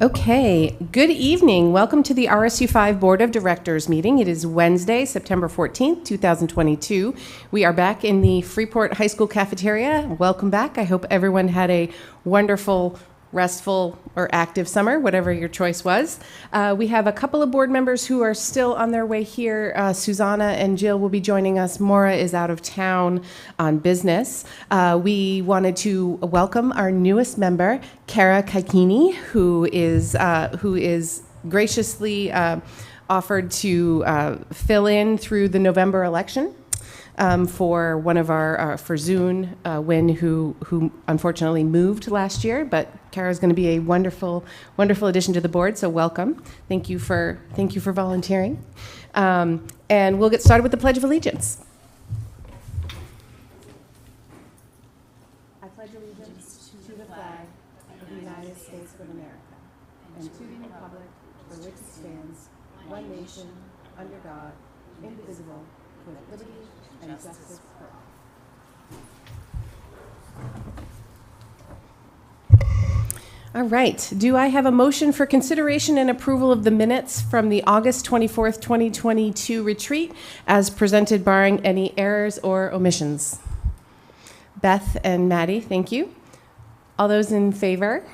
Okay, good evening. Welcome to the RSU5 Board of Directors meeting. It is Wednesday, September 14th, 2022. We are back in the Freeport High School cafeteria. Welcome back. I hope everyone had a wonderful, restful, or active summer, whatever your choice was. We have a couple of board members who are still on their way here. Susanna and Jill will be joining us. Maura is out of town on business. We wanted to welcome our newest member, Kara Kaikini, who is graciously offered to fill in through the November election. For one of our for Zune Win, who unfortunately moved last year, but Kara is going to be a wonderful addition to the board. So welcome. Thank you for volunteering, and we'll get started with the Pledge of Allegiance. I pledge allegiance to the flag of the United States of America and to the republic for which it stands, one nation under God, indivisible, with liberty and justice for all. All right. Do I have a motion for consideration and approval of the minutes from the August 24th, 2022 retreat as presented, barring any errors or omissions? Beth and Maddie, thank you. All those in favor?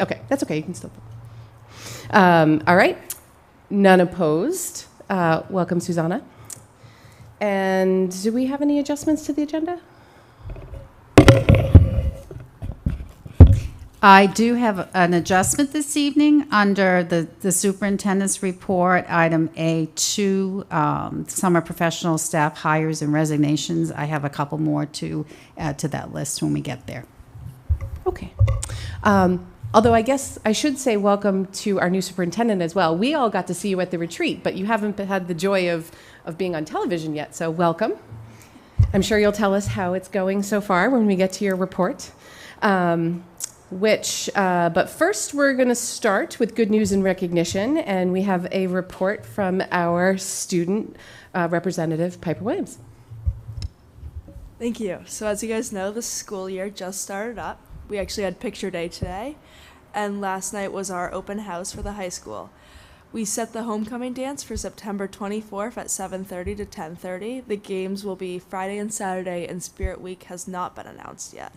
Okay, that's okay. You can still vote. All right. None opposed. Welcome, Susanna. And do we have any adjustments to the agenda? I do have an adjustment this evening under the superintendent's report, item A2, summer professional staff hires and resignations. I have a couple more to add to that list when we get there. Okay. Although I guess I should say welcome to our new superintendent as well. We all got to see you at the retreat, but you haven't had the joy of being on television yet, so welcome. I'm sure you'll tell us how it's going so far when we get to your report. But first we're going to start with good news and recognition, and we have a report from our student representative, Piper Williams. Thank you. So as you guys know, the school year just started up. We actually had picture day today, and last night was our open house for the high school. We set the homecoming dance for September 24th at 7:30 to 10:30. The games will be Friday and Saturday, and Spirit Week has not been announced yet.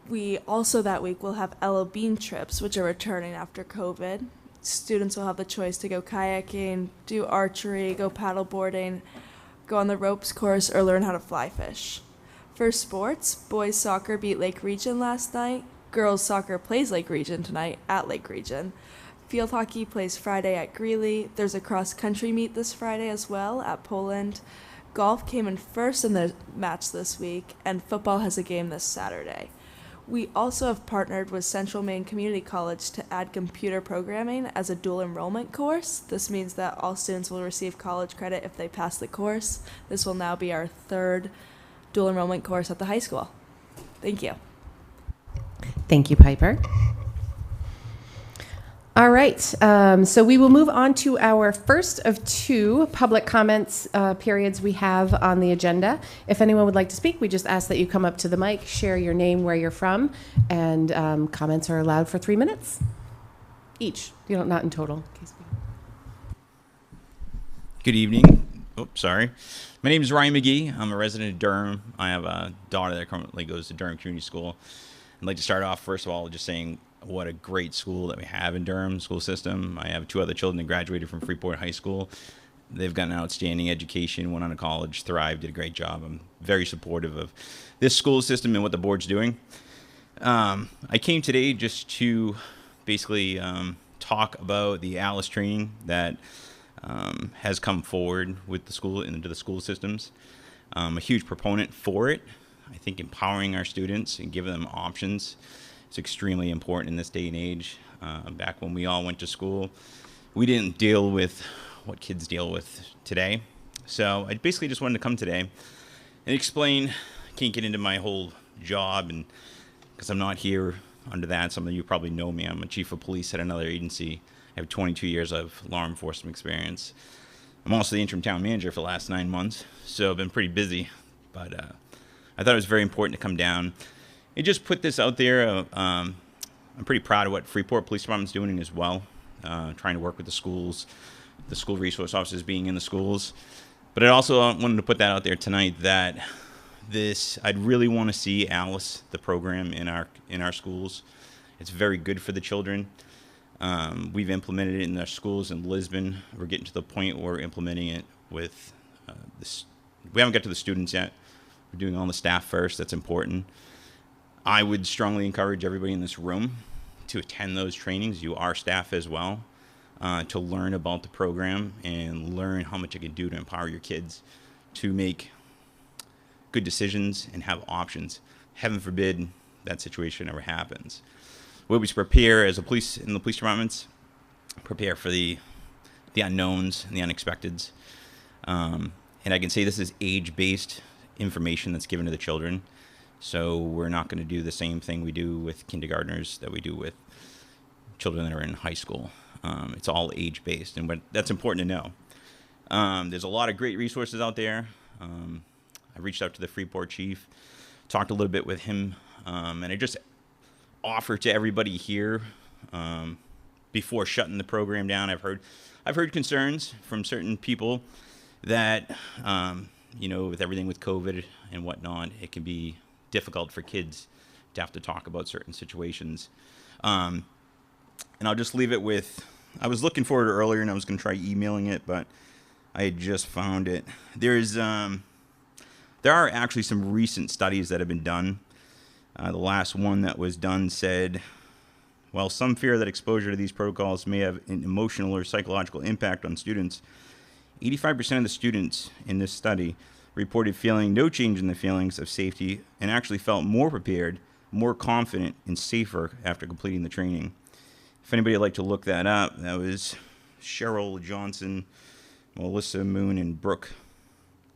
We also that week will have Ella Bean trips, which are returning after COVID. Students will have the choice to go kayaking, do archery, go paddle boarding, go on the ropes course, or learn how to fly fish. For sports, boys soccer beat Lake Region last night. Girls soccer plays Lake Region tonight at Lake Region. Field hockey plays Friday at Greeley. There's a cross-country meet this Friday as well at Poland. Golf came in first in the match this week, and football has a game this Saturday. We also have partnered with Central Maine Community College to add computer programming as a dual enrollment course. This means that all students will receive college credit if they pass the course. This will now be our third dual enrollment course at the high school. Thank you. Thank you, Piper. All right, so we will move on to our first of two public comments periods we have on the agenda. If anyone would like to speak, we just ask that you come up to the mic, share your name, where you're from, and comments are allowed for 3 minutes each, not in total. Good evening. Sorry. My name is Ryan McGee. I'm a resident of Durham. I have a daughter that currently goes to Durham Community School. I'd like to start off, first of all, just saying what a great school that we have in Durham school system. I have two other children that graduated from Freeport High School. They've got an outstanding education, went on to college, thrived, did a great job. I'm very supportive of this school system and what the board's doing. I came today just to basically talk about the ALICE training that has come forward with the school into the school systems. I'm a huge proponent for it. I think empowering our students and giving them options is extremely important in this day and age. Back when we all went to school, we didn't deal with what kids deal with today. So I basically just wanted to come today and explain. I can't get into my whole job, and because I'm not here under that. Some of you probably know me. I'm a chief of police at another agency. I have 22 years of law enforcement experience. I'm also the interim town manager for the last 9 months, so I've been pretty busy. But I thought it was very important to come down and just put this out there. I'm pretty proud of what Freeport Police Department's doing as well, trying to work with the schools, the school resource officers being in the schools. But I also wanted to put that out there tonight that I'd really want to see Alice, the program in our schools. It's very good for the children. We've implemented it in our schools in Lisbon. We're getting to the point where we're implementing it with we haven't got to the students yet. We're doing all the staff first. That's important. I would strongly encourage everybody in this room to attend those trainings. You are staff as well, to learn about the program and learn how much it can do to empower your kids to make good decisions and have options. Heaven forbid that situation ever happens. We always prepare as in the police departments, prepare for the unknowns and the unexpecteds. And I can say this is age-based information that's given to the children. So we're not going to do the same thing we do with kindergartners that we do with children that are in high school. It's all age-based, and that's important to know. There's a lot of great resources out there. I reached out to the Freeport chief, talked a little bit with him, and I just offer to everybody here before shutting the program down. I've heard concerns from certain people that with everything with COVID and whatnot, it can be difficult for kids to have to talk about certain situations. And I'll just leave it with, I was looking for it earlier and I was going to try emailing it, but I had just found it. There are actually some recent studies that have been done. The last one that was done said, while some fear that exposure to these protocols may have an emotional or psychological impact on students, 85% of the students in this study reported feeling no change in the feelings of safety and actually felt more prepared, more confident, and safer after completing the training. If anybody would like to look that up, that was Cheryl Johnson, Melissa Moon, and Brooke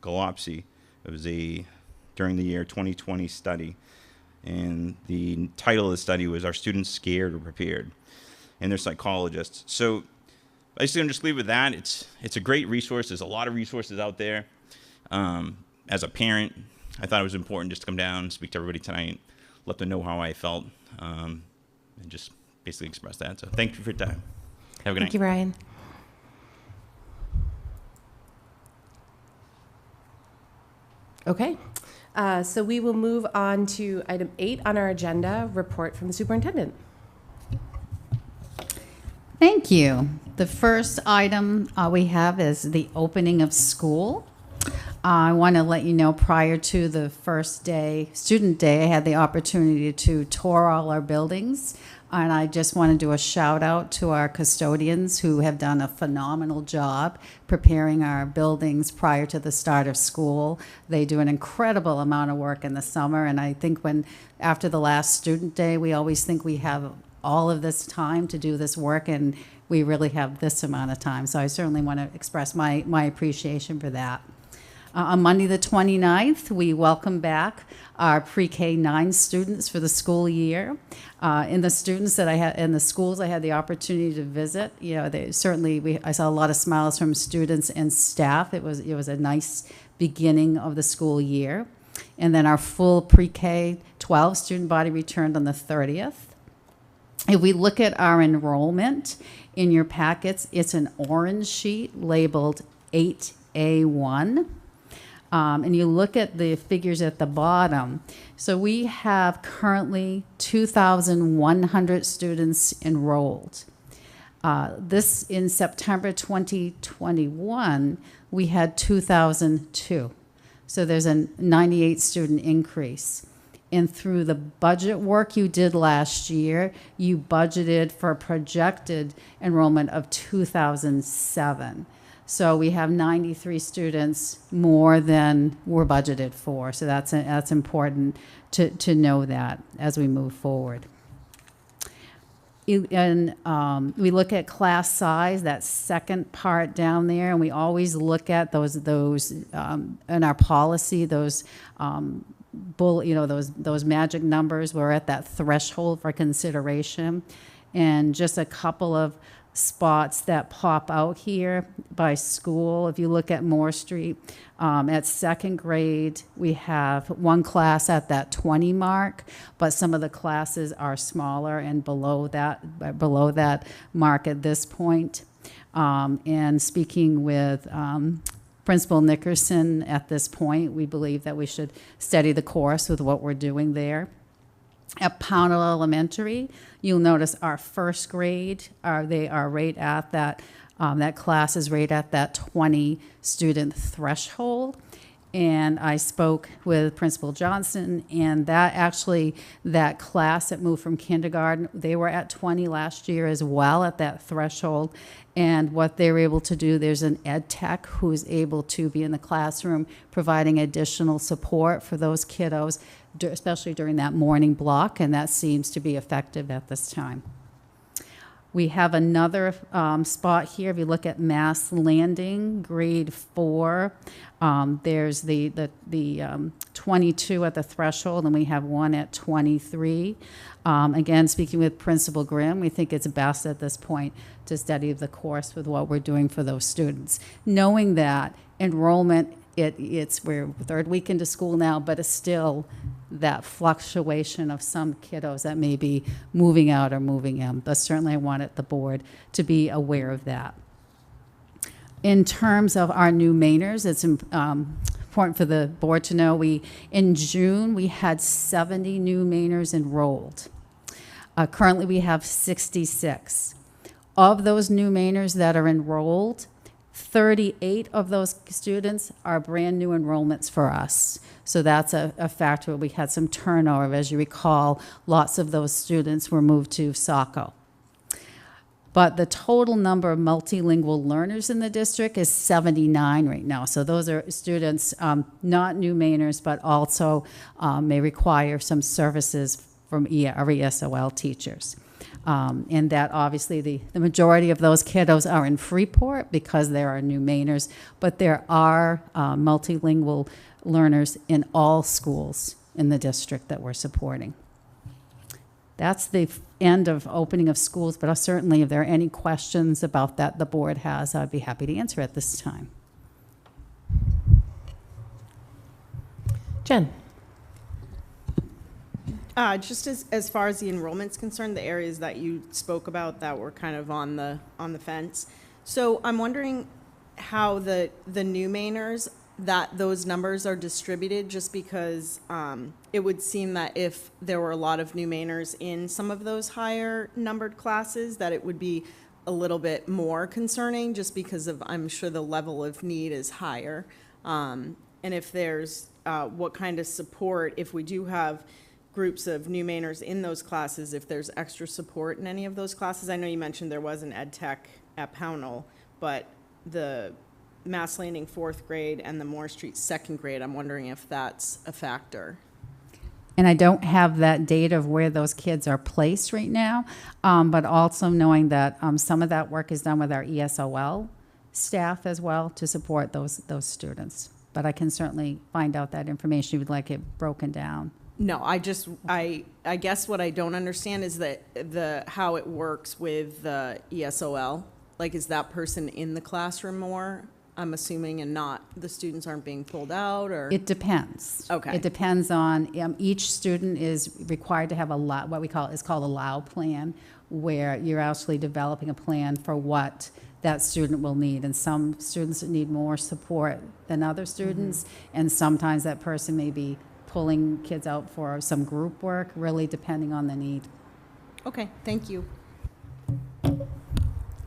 Galopsy. It was during the year 2020 study. And the title of the study was Are Students Scared or Prepared? And they're psychologists. So I just going to leave it with that. It's a great resource. There's a lot of resources out there. As a parent, I thought it was important just to come down, speak to everybody tonight, let them know how I felt, and just basically express that. So thank you for your time. Have a good night. Thank you, Ryan. Okay. So we will move on to item 8 on our agenda, report from the superintendent. Thank you. The first item we have is the opening of school. I want to let you know prior to the first day, student day, I had the opportunity to tour all our buildings. And I just want to do a shout out to our custodians who have done a phenomenal job preparing our buildings prior to the start of school. They do an incredible amount of work in the summer. And I think after the last student day, we always think we have all of this time to do this work, and we really have this amount of time. So I certainly want to express my appreciation for that. On Monday the 29th, we welcome back our pre-K 9 students for the school year. In the students that I had in the schools I had the opportunity to visit, I saw a lot of smiles from students and staff. It was a nice beginning of the school year. And then our full pre-K 12 student body returned on the 30th. If we look at our enrollment in your packets, it's an orange sheet labeled 8A1. And you look at the figures at the bottom. So we have currently 2,100 students enrolled. This in September 2021, we had 2,002. So there's a 98 student increase. And through the budget work you did last year, you budgeted for a projected enrollment of 2,007. So we have 93 students more than we're budgeted for. So that's important to know that as we move forward. And we look at class size, that second part down there, and we always look at those in our policy, those magic numbers. We're at that threshold for consideration. And just a couple of spots that pop out here by school. If you look at Moore Street, at second grade, we have one class at that 20 mark, but some of the classes are smaller and below that mark at this point. And speaking with Principal Nickerson at this point, we believe that we should steady the course with what we're doing there. At Pownell Elementary, you'll notice our first grade, they are right at that, that class is right at that 20 student threshold. And I spoke with Principal Johnson, and that class that moved from kindergarten, they were at 20 last year as well at that threshold. And what they were able to do, there's an ed tech who's able to be in the classroom providing additional support for those kiddos, especially during that morning block, and that seems to be effective at this time. We have another spot here. If you look at Mass Landing, grade 4, there's the 22 at the threshold, and we have one at 23. Again, speaking with Principal Grimm, we think it's best at this point to study the course with what we're doing for those students. Knowing that enrollment, we're third week into school now, but it's still that fluctuation of some kiddos that may be moving out or moving in. But certainly I wanted the board to be aware of that. In terms of our new Mainers, it's important for the board to know in June we had 70 new Mainers enrolled. Currently we have 66. Of those new Mainers that are enrolled, 38 of those students are brand new enrollments for us. So that's a factor. We had some turnover. As you recall, lots of those students were moved to Saco. But the total number of multilingual learners in the district is 79 right now. So those are students, not new Mainers, but also may require some services from our ESOL teachers. And that obviously the majority of those kiddos are in Freeport because there are new Mainers, but there are multilingual learners in all schools in the district that we're supporting. That's the end of opening of schools, but certainly if there are any questions about that the board has, I'd be happy to answer at this time. Jen. Just as far as the enrollment's concerned, the areas that you spoke about that were kind of on the fence. So I'm wondering how the new Mainers, that those numbers are distributed, just because it would seem that if there were a lot of new Mainers in some of those higher numbered classes, that it would be a little bit more concerning, just because of, I'm sure the level of need is higher. And if there's what kind of support, if we do have groups of new Mainers in those classes, if there's extra support in any of those classes. I know you mentioned there was an ed tech at Pownell, but the Mass Landing 4th grade and the Moore Street 2nd grade, I'm wondering if that's a factor. And I don't have that data of where those kids are placed right now, but also knowing that some of that work is done with our ESOL staff as well to support those students. But I can certainly find out that information if you'd like it broken down. No, I guess what I don't understand is that how it works with the ESOL. Like, is that person in the classroom more, I'm assuming, and not, the students aren't being pulled out, or? It depends. Okay. It depends on, each student is required to have what we call, is called a LOW plan, where you're actually developing a plan for what that student will need. And some students need more support than other students, and sometimes that person may be pulling kids out for some group work, really depending on the need. Okay, thank you.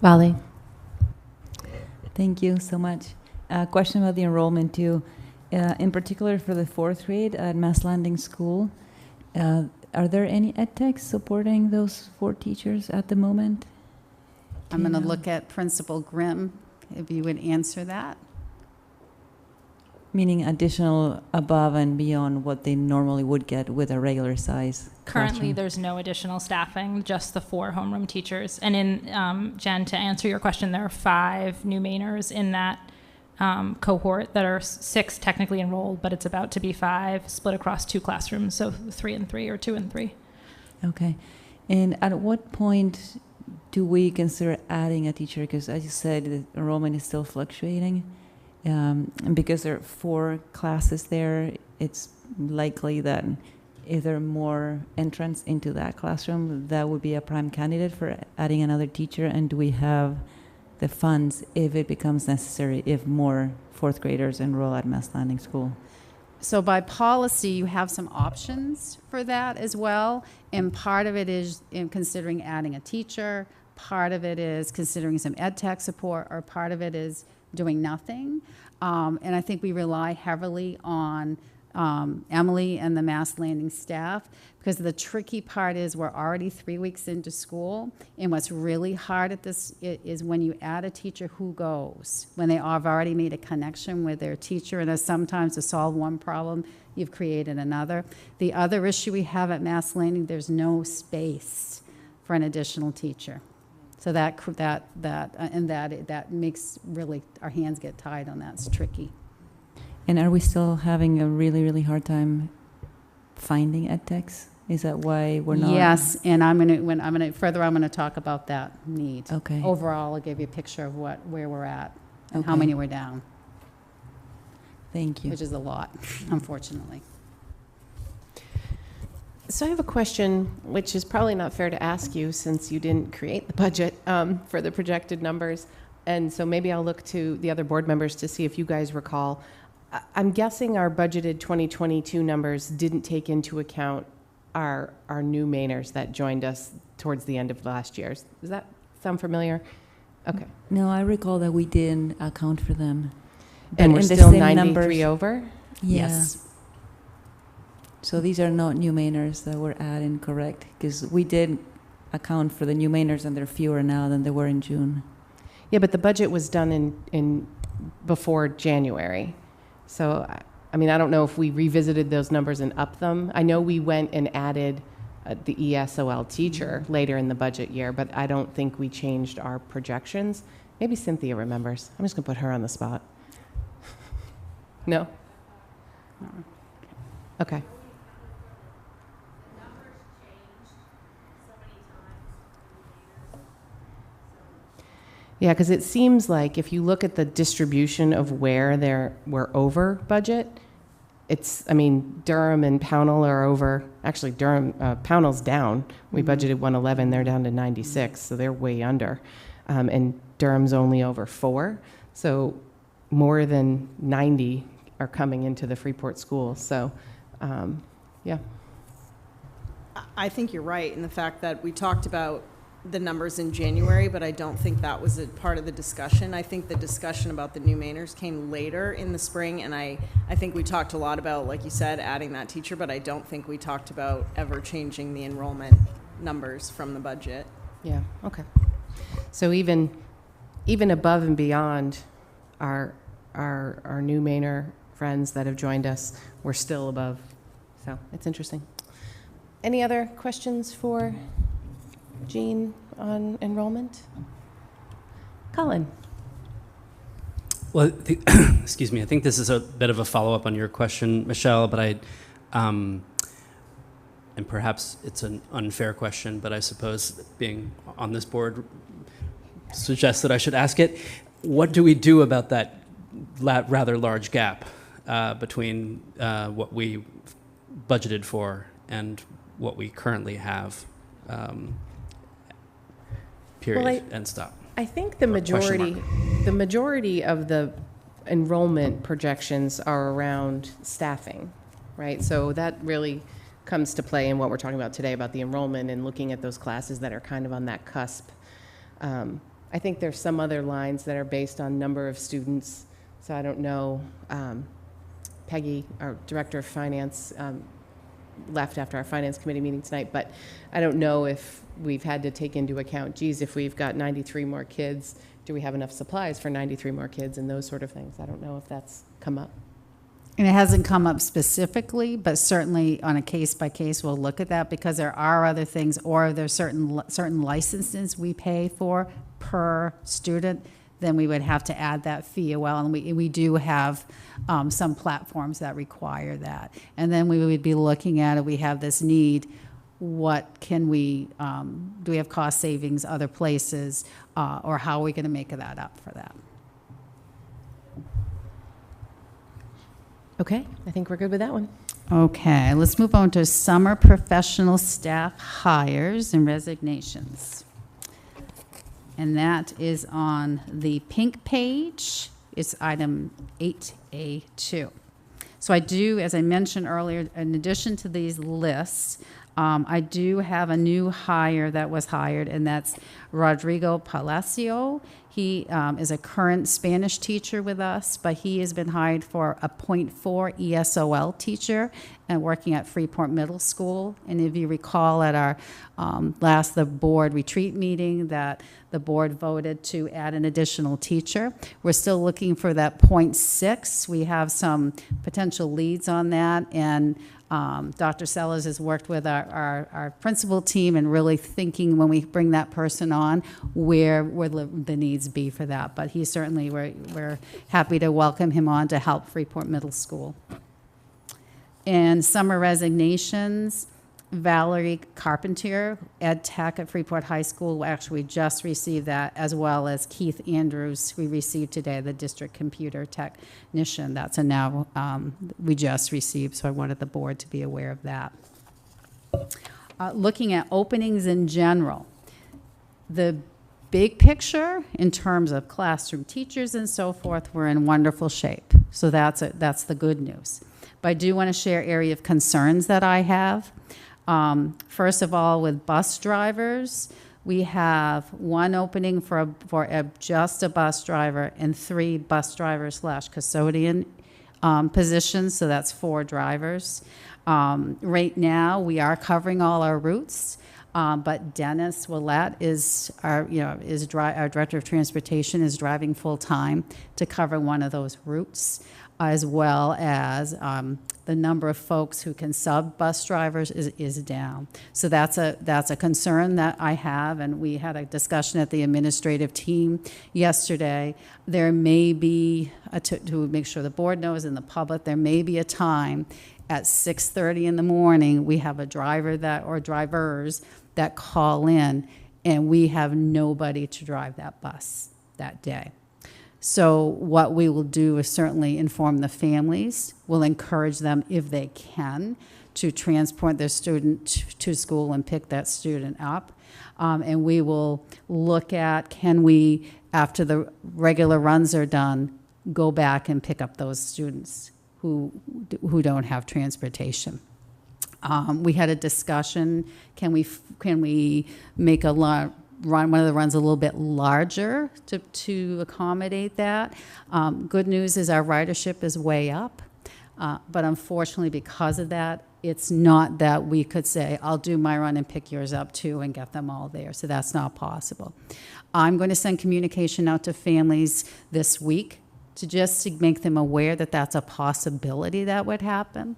Vale. Thank you so much. Question about the enrollment too. In particular for the 4th grade at Mass Landing School, are there any ed techs supporting those 4 teachers at the moment? I'm going to look at Principal Grimm, if you would answer that. Meaning additional above and beyond what they normally would get with a regular size Currently, classroom. there's no additional staffing, just the 4 homeroom teachers. And in, Jen, to answer your question, there are 5 new Mainers in that cohort that are 6 technically enrolled, but it's about to be 5 split across 2 classrooms, so 3 and 3 or 2 and 3. Okay. And at what point do we consider adding a teacher? Because as you said, the enrollment is still fluctuating. And because there are 4 classes there, it's likely that if there are more entrants into that classroom, that would be a prime candidate for adding another teacher. And do we have the funds if it becomes necessary, if more 4th graders enroll at Mass Landing School? So by policy, you have some options for that as well. And part of it is in considering adding a teacher. Part of it is considering some ed tech support, or part of it is doing nothing. And I think we rely heavily on Emily and the Mass Landing staff, because the tricky part is we're already 3 weeks into school, and what's really hard at this is when you add a teacher, who goes? When they have already made a connection with their teacher, and sometimes to solve one problem, you've created another. The other issue we have at Mass Landing, there's no space for an additional teacher. So that makes really our hands get tied on that. It's tricky. And are we still having a really, really hard time finding ed techs? Is that why we're not? Yes, and I'm gonna talk about that need. Okay. Overall, I'll give you a picture of where we're at and how Okay. many we're down, Thank you. which is a lot, unfortunately. So I have a question, which is probably not fair to ask you since you didn't create the budget for the projected numbers. And so maybe I'll look to the other board members to see if you guys recall. I'm guessing our budgeted 2022 numbers didn't take into account our new Mainers that joined us towards the end of last year. Does that sound familiar? Okay. No, I recall that we didn't account for them. And we're in the still same 93 numbers- over? Yeah. Yes. So these are not new Mainers that we're adding, correct? Because we did account for the new Mainers, and they're fewer now than they were in June. Yeah, but the budget was done in before January. So, I mean, I don't know if we revisited those numbers and upped them. I know we went and added the ESOL teacher later in the budget year, but I don't think we changed our projections. Maybe Cynthia remembers. I'm just going to put her on the spot. No? Okay. Yeah, because it seems like if you look at the distribution of where we're over budget, I mean, Durham and Pownell are over. Actually, Pownell's down. We budgeted 111, they're down to 96, so they're way under. And Durham's only over 4, so more than 90 are coming into the Freeport schools. So, yeah. I think you're right in the fact that we talked about the numbers in January, but I don't think that was a part of the discussion. I think the discussion about the new Mainers came later in the spring, and I think we talked a lot about, like you said, adding that teacher, but I don't think we talked about ever changing the enrollment numbers from the budget. Yeah, okay. So even above and beyond our new Mainer friends that have joined us, we're still above. So it's interesting. Any other questions for Jean on enrollment? Colin. Well, excuse me. I think this is a bit of a follow-up on your question, Michelle, but and perhaps it's an unfair question, but I suppose being on this board suggests that I should ask it. What do we do about that rather large gap between what we budgeted for and what we currently have? Period, Well, and stop. I think the majority of the enrollment projections are around staffing, right? So that really comes to play in what we're talking about today about the enrollment and looking at those classes that are kind of on that cusp. I think there's some other lines that are based on number of students. So I don't know, Peggy, our director of finance, left after our finance committee meeting tonight, but I don't know if we've had to take into account, geez, if we've got 93 more kids, do we have enough supplies for 93 more kids and those sort of things? I don't know if that's come up. And it hasn't come up specifically, but certainly on a case by case, we'll look at that because there are other things, or there's certain licenses we pay for per student, then we would have to add that fee. Well, and we do have some platforms that require that. And then we would be looking at it, we have this need, what can we, do we have cost savings other places, or how are we going to make that up for that? Okay, I think we're good with that one. Okay, let's move on to summer professional staff hires and resignations. And that is on the pink page. It's item 8A2. So I do, as I mentioned earlier, in addition to these lists, I do have a new hire that was hired, and that's Rodrigo Palacio. He is a current Spanish teacher with us, but he has been hired for a .4 ESOL teacher and working at Freeport Middle School. And if you recall at our the board retreat meeting that the board voted to add an additional teacher. We're still looking for that .6. We have some potential leads on that, and Dr. Sellers has worked with our principal team and really thinking when we bring that person on where would the needs be for that. But he certainly, we're happy to welcome him on to help Freeport Middle School. And summer resignations, Valerie Carpentier, Ed Tech at Freeport High School. Actually, we just received that, as well as Keith Andrews, we received today, the district computer technician. That's a now, we just received, so I wanted the board to be aware of that. Looking at openings in general, the big picture in terms of classroom teachers and so forth, we're in wonderful shape. So that's the good news. But I do want to share area of concerns that I have. First of all, with bus drivers, we have one opening for just a bus driver and 3 bus driver/custodian positions, so that's 4 drivers. Right now, we are covering all our routes, but Dennis Willett is our director of transportation, is driving full time to cover one of those routes, as well as the number of folks who can sub bus drivers is down. So that's a concern that I have, and we had a discussion at the administrative team yesterday. There may be, to make sure the board knows and the public, there may be a time at 6:30 in the morning we have a driver or drivers that call in, and we have nobody to drive that bus that day. So what we will do is certainly inform the families. We'll encourage them, if they can, to transport their student to school and pick that student up. And we will look at, can we, after the regular runs are done, go back and pick up those students who don't have transportation. We had a discussion, can we make one of the runs a little bit larger to accommodate that. Good news is our ridership is way up, but unfortunately because of that, it's not that we could say, I'll do my run and pick yours up too and get them all there, so that's not possible. I'm going to send communication out to families this week to make them aware that that's a possibility that would happen.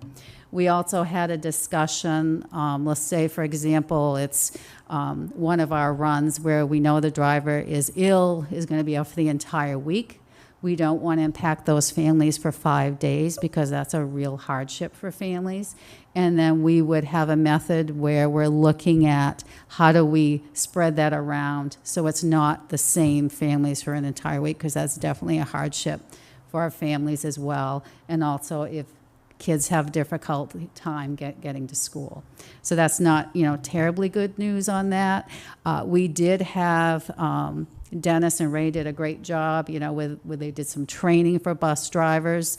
We also had a discussion, let's say, for example, it's one of our runs where we know the driver is ill, is going to be out for the entire week. We don't want to impact those families for 5 days because that's a real hardship for families. And then we would have a method where we're looking at how do we spread that around so it's not the same families for an entire week, because that's definitely a hardship for our families as well. And also if kids have difficult time getting to school. So that's not, terribly good news on that. We did have, Dennis and Ray did a great job, where they did some training for bus drivers.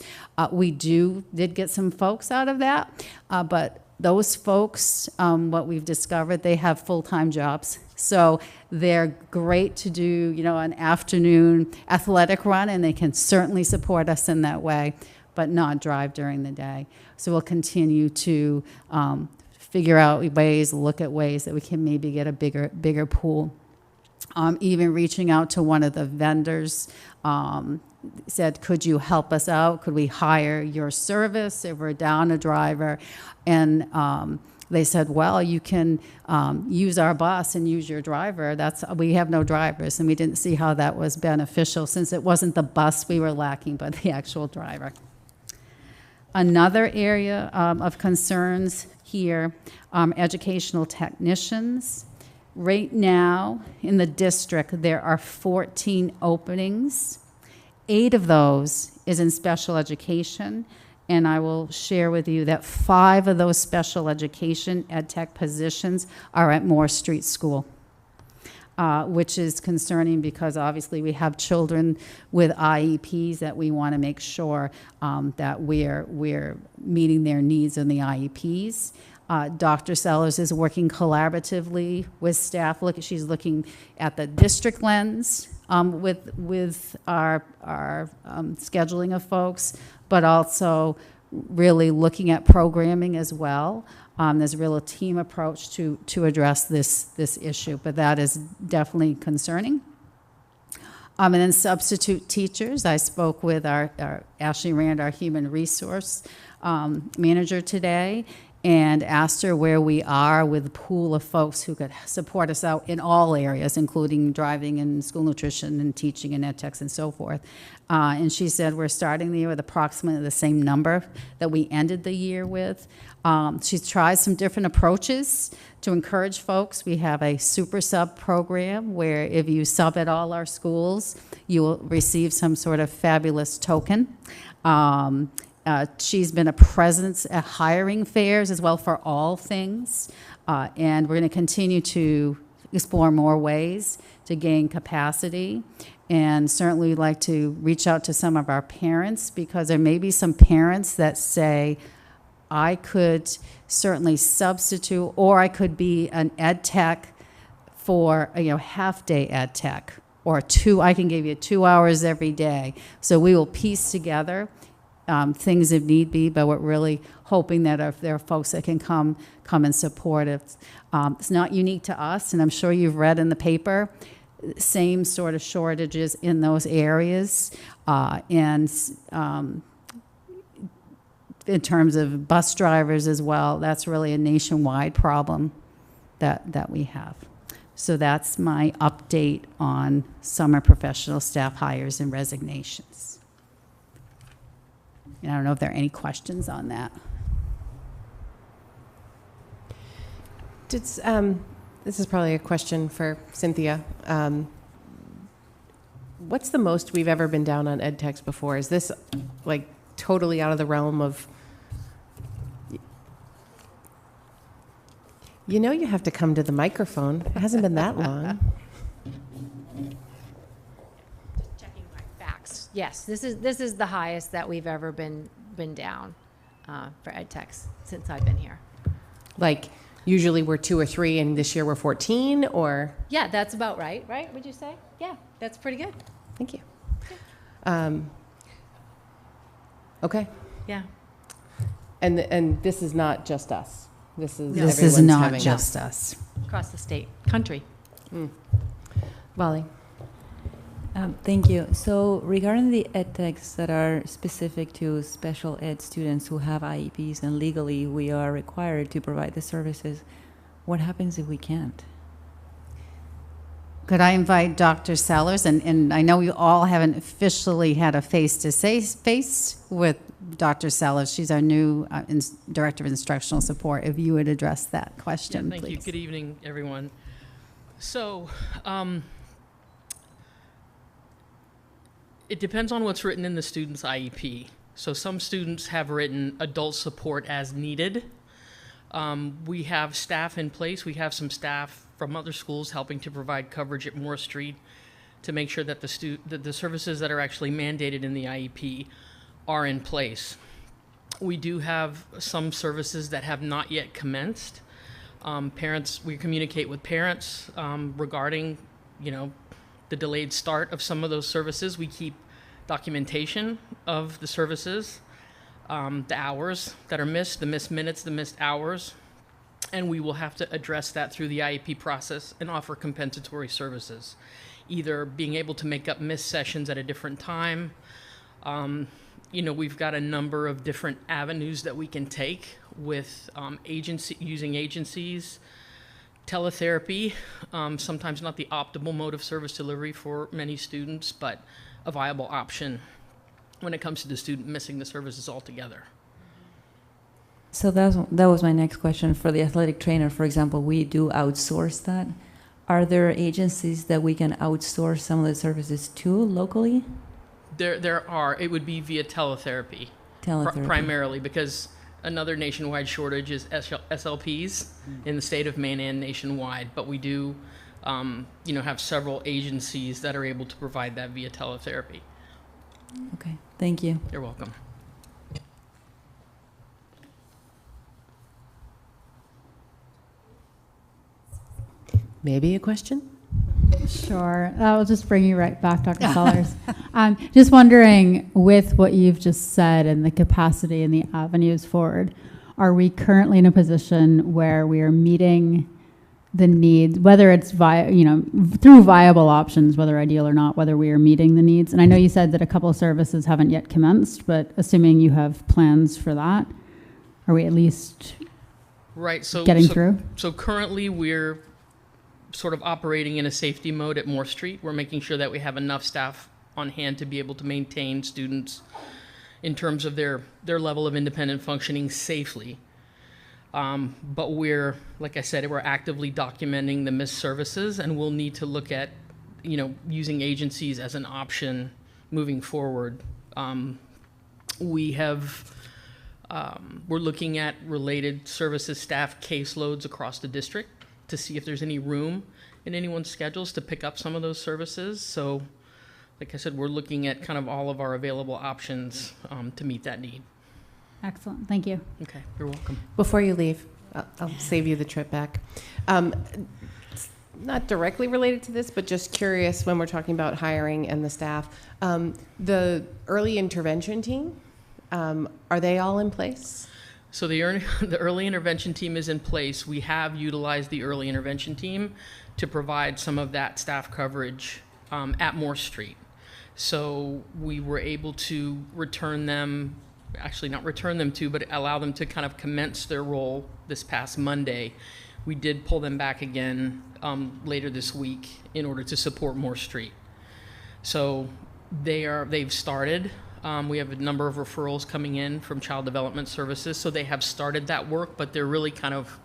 We did get some folks out of that, but those folks, what we've discovered, they have full-time jobs. So they're great to do, an afternoon athletic run, and they can certainly support us in that way, but not drive during the day. So we'll continue to figure out ways, look at ways that we can maybe get a bigger pool. Even reaching out to one of the vendors, said, could you help us out? Could we hire your service if we're down a driver? And they said, well, you can use our bus and use your driver. We have no drivers, and we didn't see how that was beneficial since it wasn't the bus we were lacking, but the actual driver. Another area of concerns here, educational technicians. Right now, in the district, there are 14 openings. 8 of those is in special education, and I will share with you that 5 of those special education ed tech positions are at Moore Street School, which is concerning because obviously we have children with IEPs that we want to make sure that we're meeting their needs in the IEPs. Dr. Sellers is working collaboratively with staff. She's looking at the district lens with our scheduling of folks, but also really looking at programming as well. There's a real team approach to address this issue, but that is definitely concerning. And then substitute teachers. I spoke with our Ashley Rand, our human resource manager today, and asked her where we are with a pool of folks who could support us out in all areas, including driving and school nutrition and teaching and ed techs and so forth. And she said we're starting the year with approximately the same number that we ended the year with. She's tried some different approaches to encourage folks. We have a super sub program where if you sub at all our schools, you will receive some sort of fabulous token. She's been a presence at hiring fairs as well for all things, and we're going to continue to explore more ways to gain capacity. And certainly we'd like to reach out to some of our parents, because there may be some parents that say, I could certainly substitute, or I could be an ed tech for half-day ed tech, or I can give you 2 hours every day. So we will piece together things if need be, but we're really hoping that if there are folks that can come and support it. It's not unique to us, and I'm sure you've read in the paper, same sort of shortages in those areas, and in terms of bus drivers as well, that's really a nationwide problem that we have. So that's my update on summer professional staff hires and resignations. And I don't know if there are any questions on that. This is probably a question for Cynthia. What's the most we've ever been down on ed techs before? Is this like totally out of the realm of... You have to come to the microphone. It hasn't been that long. Checking my facts. Yes, this is the highest that we've ever been down for ed techs since I've been here. Like, usually we're 2 or 3, and this year we're 14, or? Yeah, that's about right, would you say? Yeah, that's pretty good. Thank you. Okay. Yeah. And this is not just us. This is not just us. Across the state, country. Wally. Thank you. So regarding the ed techs that are specific to special ed students who have IEPs, and legally we are required to provide the services, what happens if we can't? Could I invite Dr. Sellers? And I know you all haven't officially had a face-to-face with Dr. Sellers. She's our new Director of Instructional Support. If you would address that question, thank please. you. Good evening, everyone. So, it depends on what's written in the student's IEP. So some students have written adult support as needed. We have staff in place. We have some staff from other schools helping to provide coverage at Moore Street to make sure that the services that are actually mandated in the IEP are in place. We do have some services that have not yet commenced. We communicate with parents regarding, the delayed start of some of those services. We keep documentation of the services, the hours that are missed, the missed minutes, the missed hours, and we will have to address that through the IEP process and offer compensatory services, either being able to make up missed sessions at a different time. We've got a number of different avenues that we can take with using agencies, teletherapy, sometimes not the optimal mode of service delivery for many students, but a viable option when it comes to the student missing the services altogether. So that was my next question. For the athletic trainer, for example, we do outsource that. Are there agencies that we can outsource some of the services to locally? There are. It would be via teletherapy. Primarily, because another nationwide shortage is SLPs in the state of Maine and nationwide. But we do, have several agencies that are able to provide that via teletherapy. Okay, thank you. You're welcome. Maybe a question? Sure. I'll just bring you right back, Dr. Sellers. Just wondering, with what you've just said and the capacity and the avenues forward, are we currently in a position where we are meeting the needs, whether it's through viable options, whether ideal or not, whether we are meeting the needs? And I know you said that a couple of services haven't yet commenced, but assuming you have plans for that, are we at least getting through? So currently we're sort of operating in a safety mode at Moore Street. We're making sure that we have enough staff on hand to be able to maintain students in terms of their level of independent functioning safely. But like I said, we're actively documenting the missed services, and we'll need to look at, using agencies as an option moving forward. We're looking at related services staff caseloads across the district to see if there's any room in anyone's schedules to pick up some of those services. So, like I said, we're looking at kind of all of our available options to meet that need. Excellent. Thank you. Okay, you're welcome. Before you leave, I'll save you the trip back. It's not directly related to this, but just curious when we're talking about hiring and the staff. The early intervention team, are they all in place? So the early intervention team is in place. We have utilized the early intervention team to provide some of that staff coverage at Moore Street. So we were able to return them, actually not return them to, but allow them to kind of commence their role this past Monday. We did pull them back again later this week in order to support Moore Street. So they've started. We have a number of referrals coming in from Child Development Services, so they have started that work, but they're really kind of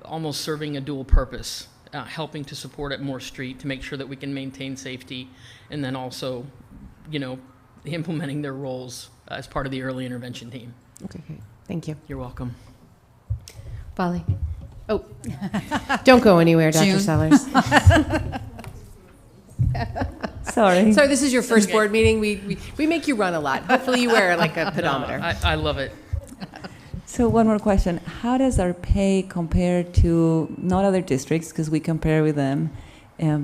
almost serving a dual purpose, helping to support at Moore Street to make sure that we can maintain safety, and then also, implementing their roles as part of the early intervention team. Okay, great. Thank you. You're welcome. Polly. Oh, don't go anywhere, Dr. June. Sellers. Sorry. Sorry, this is your first board meeting. We make you run a lot. Hopefully you wear like a pedometer. No, I love it. So one more question. How does our pay compare to not other districts, because we compare with them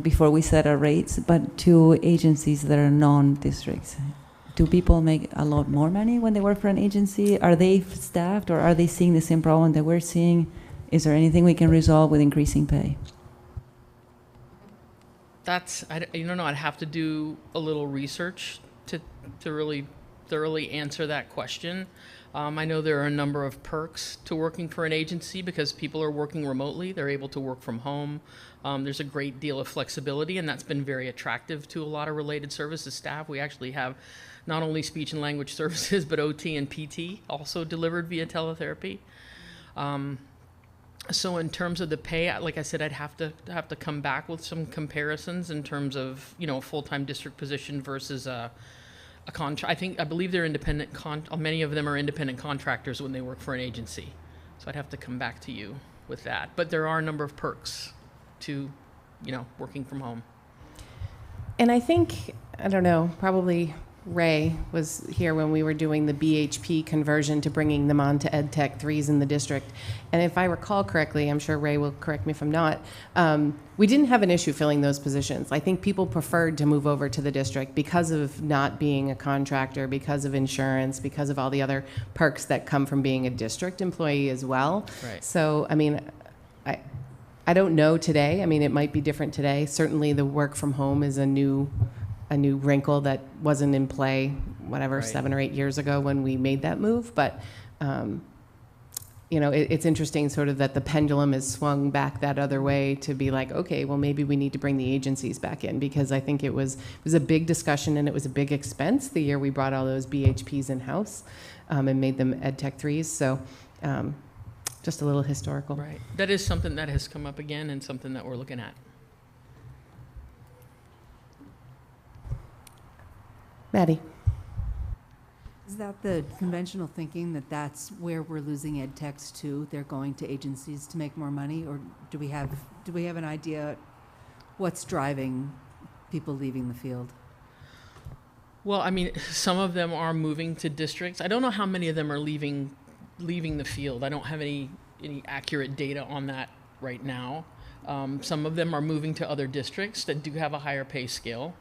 before we set our rates, but to agencies that are non-districts? Do people make a lot more money when they work for an agency? Are they staffed, or are they seeing the same problem that we're seeing? Is there anything we can resolve with increasing pay? I don't know. I'd have to do a little research to really thoroughly answer that question. I know there are a number of perks to working for an agency because people are working remotely. They're able to work from home. There's a great deal of flexibility, and that's been very attractive to a lot of related services staff. We actually have not only speech and language services, but OT and PT also delivered via teletherapy. So in terms of the pay, like I said, I'd have to come back with some comparisons in terms of, a full-time district position versus a contract. I believe they're independent. Many of them are independent contractors when they work for an agency. So I'd have to come back to you with that. But there are a number of perks to, working from home. And I think, I don't know, probably Ray was here when we were doing the BHP conversion to bringing them on to EdTech 3s in the district. And if I recall correctly, I'm sure Ray will correct me if I'm not, we didn't have an issue filling those positions. I think people preferred to move over to the district because of not being a contractor, because of insurance, because of all the other perks that come from being a district employee as well. Right. So, I mean, I don't know today. I mean, it might be different today. Certainly the work from home is a new wrinkle that wasn't in play, whatever, Right. 7 or 8 years ago when we made that move. But, it's interesting sort of that the pendulum has swung back that other way to be like, okay, well, maybe we need to bring the agencies back in, because I think it was a big discussion and it was a big expense the year we brought all those BHPs in-house and made them EdTech 3s. So Just a little historical. Right. That is something that has come up again and something that we're looking at. Maddie? Is that the conventional thinking that that's where we're losing ed techs to? They're going to agencies to make more money, or do we have an idea what's driving people leaving the field? Well, I mean, some of them are moving to districts. I don't know how many of them are leaving the field. I don't have any accurate data on that right now. Some of them are moving to other districts that do have a higher pay scale.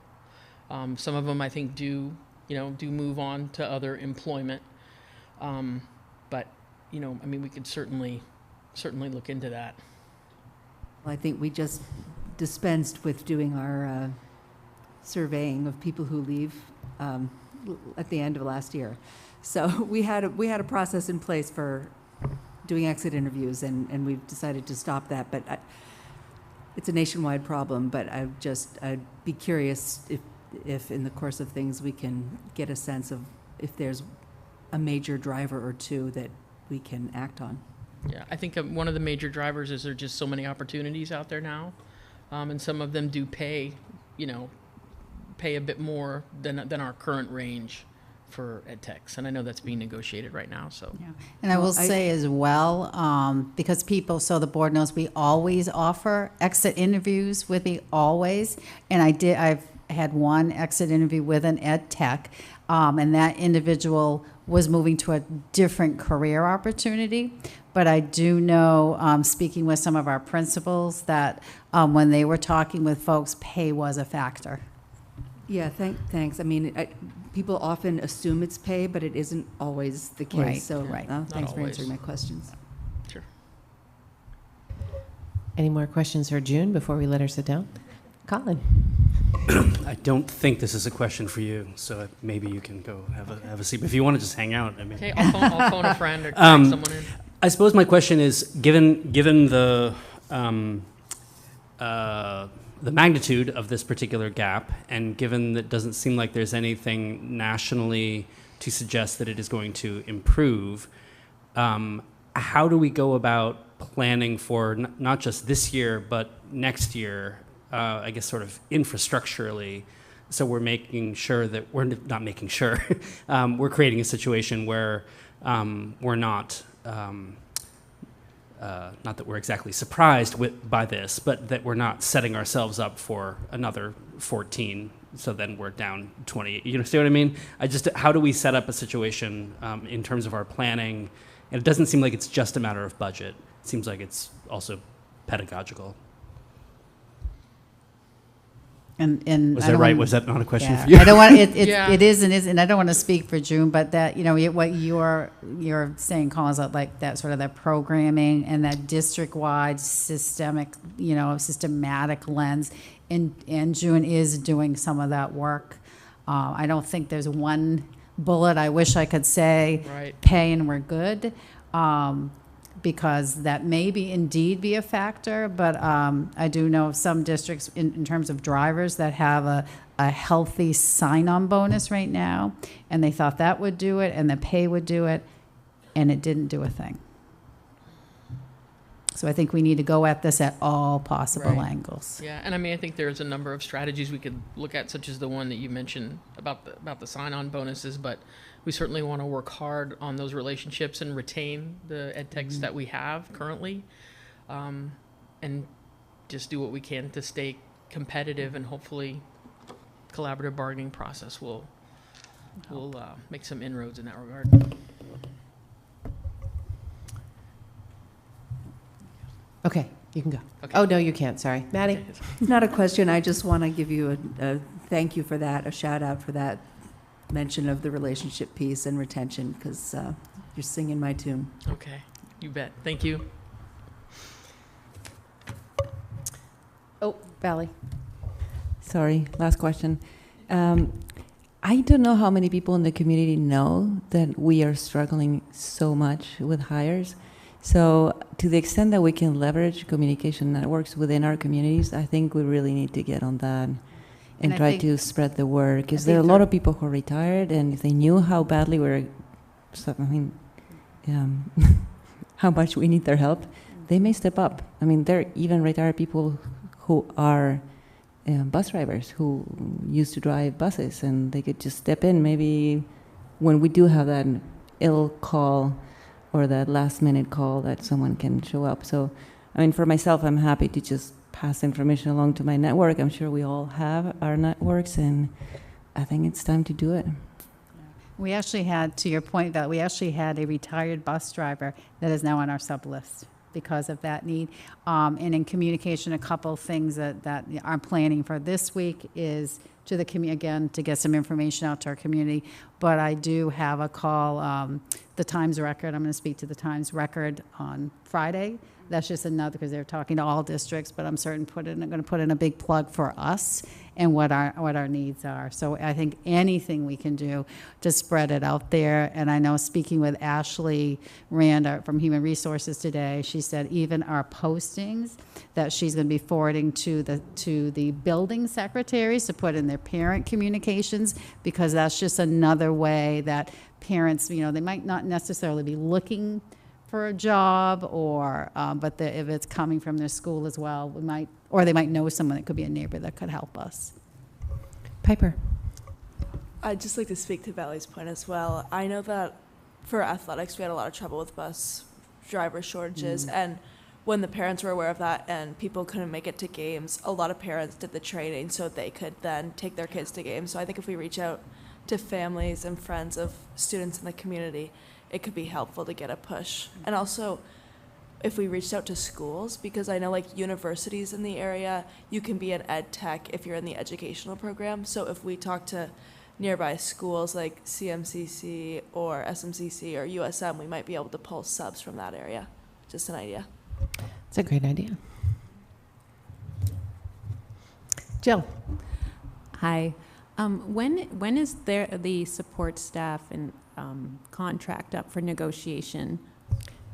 Some of them, I think, do move on to other employment. But, I mean, we could certainly look into that. Well, I think we just dispensed with doing our surveying of people who leave at the end of last year. So we had a process in place for doing exit interviews, and we've decided to stop that. But it's a nationwide problem. But I'd be curious if in the course of things we can get a sense of if there's a major driver or two that we can act on. Yeah, I think one of the major drivers is there are just so many opportunities out there now, and some of them do pay a bit more than our current range for ed techs, and I know that's being negotiated right now. So, Yeah. And I will say as well, because so the board knows we always offer exit interviews with me, always, and I've had one exit interview with an ed tech, and that individual was moving to a different career opportunity. But I do know, speaking with some of our principals, that when they were talking with folks, pay was a factor. Yeah, thanks. I mean, people often assume it's pay, but it isn't always the case. Right, So right. Thanks for always. answering my questions. sure. Any more questions for June before we let her sit down? Colin? I don't think this is a question for you, so maybe you can go have a seat. If you want to just hang out, I mean. Okay, I'll phone a friend or text someone in. I suppose my question is, given the magnitude of this particular gap, and given that it doesn't seem like there's anything nationally to suggest that it is going to improve, how do we go about planning for not just this year, but next year, I guess sort of infrastructurally, so we're making sure that we're not making sure, we're creating a situation where we're not that we're exactly surprised by this, but that we're not setting ourselves up for another 14, so then we're down 20. You know, see what I mean? How do we set up a situation in terms of our planning? And it doesn't seem like it's just a matter of budget. It seems like it's also pedagogical. And Was I that don't right? want- Was that not a question Yeah. for you? I don't want it. Yeah. It is and isn't. I don't want to speak for June, but that what you're saying, Collins, like that sort of that programming and that district-wide systematic lens, and June is doing some of that work. I don't think there's one bullet. I wish I could say Right. pay and we're good. Because that may indeed be a factor, but I do know some districts in terms of drivers that have a healthy sign-on bonus right now, and they thought that would do it, and the pay would do it, and it didn't do a thing. So I think we need to go at this at all possible Right. angles. Yeah, and I mean, I think there's a number of strategies we could look at, such as the one that you mentioned about the sign-on bonuses, but we certainly want to work hard on those relationships and retain the ed techs that we have currently, and just do what we can to stay competitive, and hopefully collaborative bargaining process will make some inroads in that regard. Okay, you can go. Okay. Oh, no, you can't. Sorry. Maddie? Not a question. I just want to give you a thank you for that, a shout out for that mention of the relationship piece and retention, because you're singing my tune. Okay, you bet. Thank you. Oh, Valley. Sorry, last question. I don't know how many people in the community know that we are struggling so much with hires. So to the extent that we can leverage communication networks within our communities, I think we really need to get on that and I try think- to spread the word. Because I there are a think lot there- of people who are retired, and if they knew how badly we're, how much we need their help, they may step up. I mean, there are even retired people who are bus drivers who used to drive buses, and they could just step in maybe when we do have that ill call or that last minute call that someone can show up. So, I mean, for myself, I'm happy to just pass information along to my network. I'm sure we all have our networks, and I think it's time to do it. We actually had, to your point, that we actually had a retired bus driver that is now on our sub list because of that need. And in communication, a couple things that I'm planning for this week is to the community, again, to get some information out to our community. But I do have a call, the Times Record. I'm going to speak to the Times Record on Friday. That's just another, because they're talking to all districts, but I'm certain I'm going to put in a big plug for us and what our needs are. So I think anything we can do to spread it out there. And I know, speaking with Ashley Rand from Human Resources today, she said even our postings that she's going to be forwarding to the building secretaries to put in their parent communications, because that's just another way that parents, they might not necessarily be looking for a job, or but if it's coming from their school as well, they might know someone that could be a neighbor that could help us. Piper. I'd just like to speak to Valley's point as well. I know that for athletics, we had a lot of trouble with bus driver shortages, and when the parents were aware of that and people couldn't make it to games, a lot of parents did the training so they could then take their kids to games. So I think if we reach out to families and friends of students in the community, it could be helpful to get a push. And also, if we reached out to schools, because I know like universities in the area, you can be an ed tech if you're in the educational program. So if we talk to nearby schools like CMCC or SMCC or USM, we might be able to pull subs from that area. Just an idea. It's a great idea. Jill. Hi. When is there the support staff and contract up for negotiation?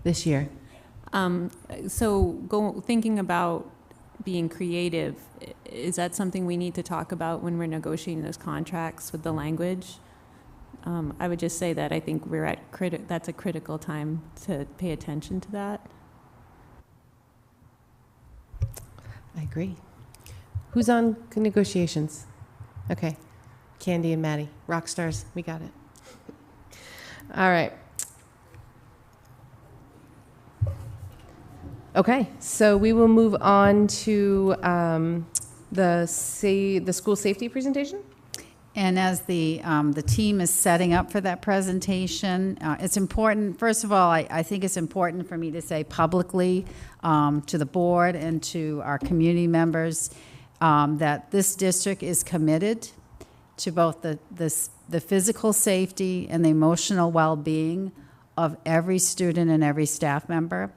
This year. So thinking about being creative, is that something we need to talk about when we're negotiating those contracts with the language? I would just say that I think we're at that's a critical time to pay attention to that. I agree. Who's on negotiations? Okay. Candy and Maddie, rock stars, we got it. All right. Okay, so we will move on to the school safety presentation. And as the team is setting up for that presentation, it's important, first of all, I think it's important for me to say publicly to the board and to our community members that this district is committed to both the physical safety and the emotional well-being of every student and every staff member.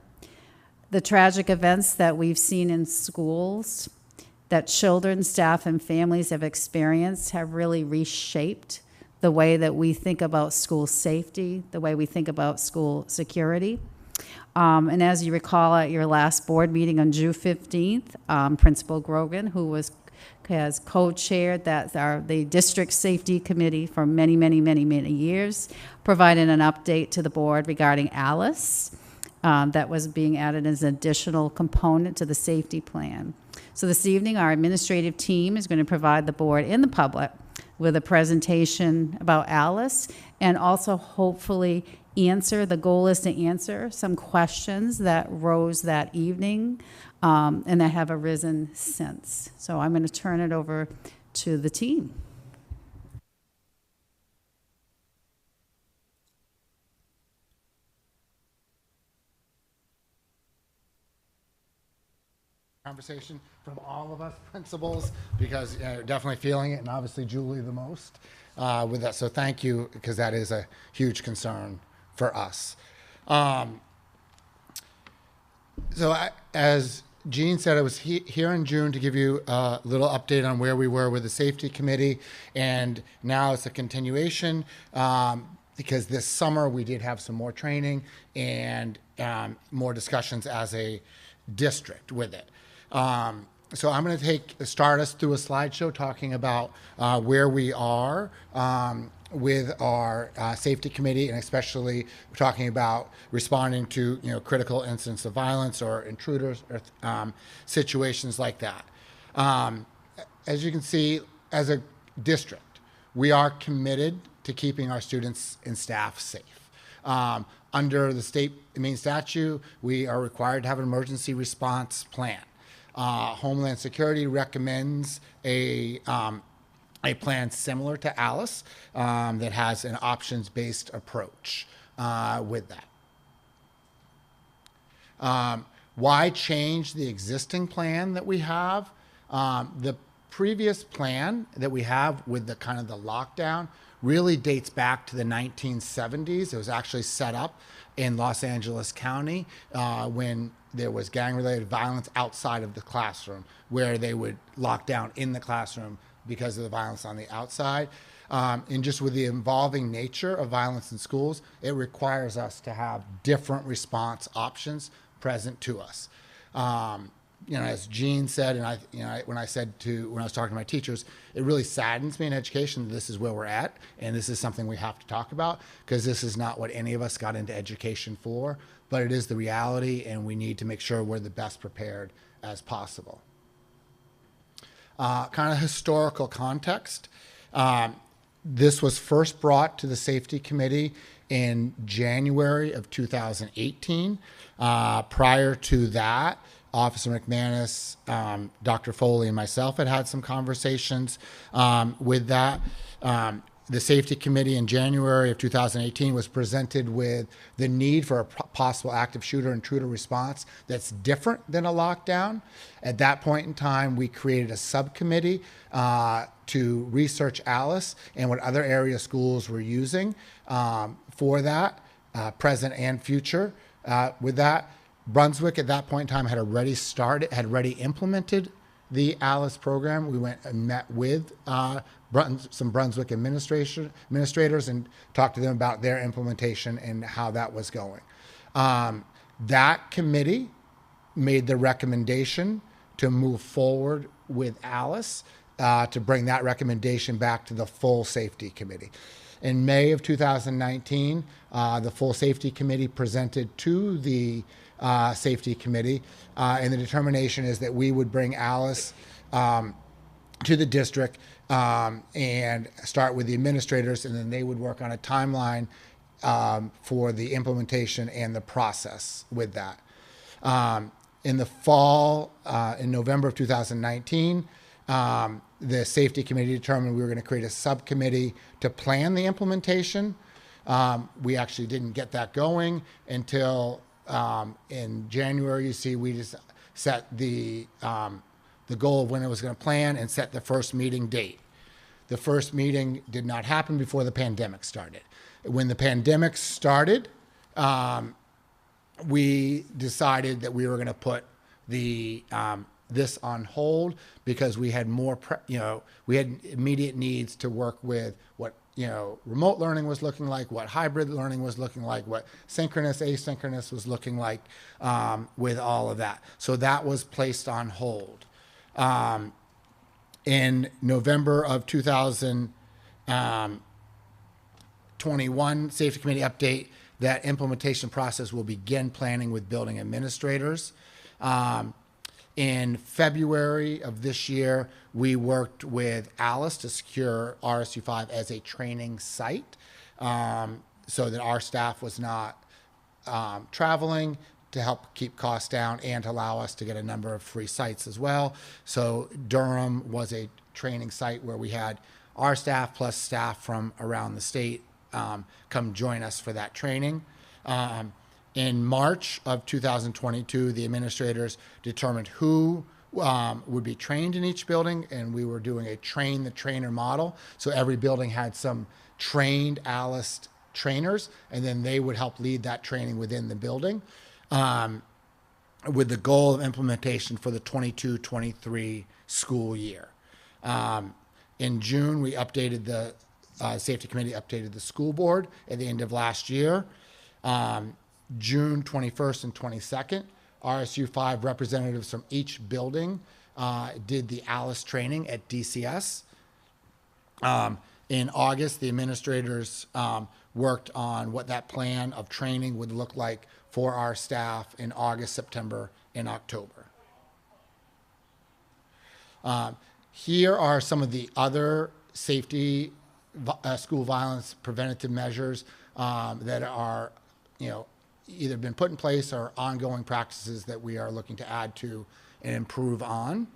The tragic events that we've seen in schools that children, staff, and families have experienced have really reshaped the way that we think about school safety, the way we think about school security. And as you recall at your last board meeting on June 15th, Principal Grogan, who has co-chaired the district safety committee for many, many, many, many years, provided an update to the board regarding Alice that was being added as an additional component to the safety plan. So this evening, our administrative team is going to provide the board and the public with a presentation about Alice, and also hopefully the goal is to answer some questions that rose that evening and that have arisen since. So I'm going to turn it over to the team. Conversation from all of us principals, because definitely feeling it, and obviously Julie the most with that. So thank you, because that is a huge concern for us. As Jean said, I was here in June to give you a little update on where we were with the safety committee, and now it's a continuation because this summer we did have some more training and more discussions as a district with it. So I'm going to start us through a slideshow talking about where we are with our safety committee, and especially we're talking about responding to critical incidents of violence or intruders or situations like that. As you can see, as a district, we are committed to keeping our students and staff safe. Under the state Maine statute, we are required to have an emergency response plan. Homeland Security recommends a plan similar to Alice that has an options-based approach with that. Why change the existing plan that we have? The previous plan that we have with the kind of the lockdown really dates back to the 1970s. It was actually set up in Los Angeles County when there was gang-related violence outside of the classroom, where they would lock down in the classroom because of the violence on the outside. And just with the evolving nature of violence in schools, it requires us to have different response options present to us. As Jean said, and when I was talking to my teachers, it really saddens me in education that this is where we're at, and this is something we have to talk about, because this is not what any of us got into education for, but it is the reality, and we need to make sure we're the best prepared as possible. Kind of historical context. This was first brought to the Safety Committee in January of 2018. Prior to that, Officer McManus, Dr. Foley, and myself had some conversations with that. The Safety Committee in January of 2018 was presented with the need for a possible active shooter intruder response that's different than a lockdown. At that point in time, we created a subcommittee to research Alice and what other area schools were using for that, present and future. With that, Brunswick at that point in time had already implemented the Alice program. We went and met with some Brunswick administrators and talked to them about their implementation and how that was going. That committee made the recommendation to move forward with Alice, to bring that recommendation back to the full safety committee. In May of 2019, the full safety committee presented to the safety committee, and the determination is that we would bring Alice to the district and start with the administrators, and then they would work on a timeline for the implementation and the process with that. In the fall, in November of 2019, the safety committee determined we were going to create a subcommittee to plan the implementation. We actually didn't get that going until in January. You see, we just set the goal of when it was going to plan and set the first meeting date. The first meeting did not happen before the pandemic started. When the pandemic started, we decided that we were going to put this on hold because we had we had immediate needs to work with what remote learning was looking like, what hybrid learning was looking like, what synchronous, asynchronous was looking like with all of that. So that was placed on hold. In November of 2021, Safety Committee update that implementation process will begin planning with building administrators. In February of this year, we worked with Alice to secure RSU5 as a training site so that our staff was not traveling, to help keep costs down and to allow us to get a number of free sites as well. So Durham was a training site where we had our staff plus staff from around the state come join us for that training. In March of 2022, the administrators determined who would be trained in each building, and we were doing a train the trainer model. So every building had some trained Alice trainers, and then they would help lead that training within the building, with the goal of implementation for the 22-23 school year. In June, we updated the Safety Committee updated the school board at the end of last year. June 21st and 22nd, RSU5 representatives from each building did the Alice training at DCS. In August, the administrators worked on what that plan of training would look like for our staff in August, September, and October. Here are some of the other safety, school violence preventative measures that are, either been put in place or ongoing practices that we are looking to add to and improve on.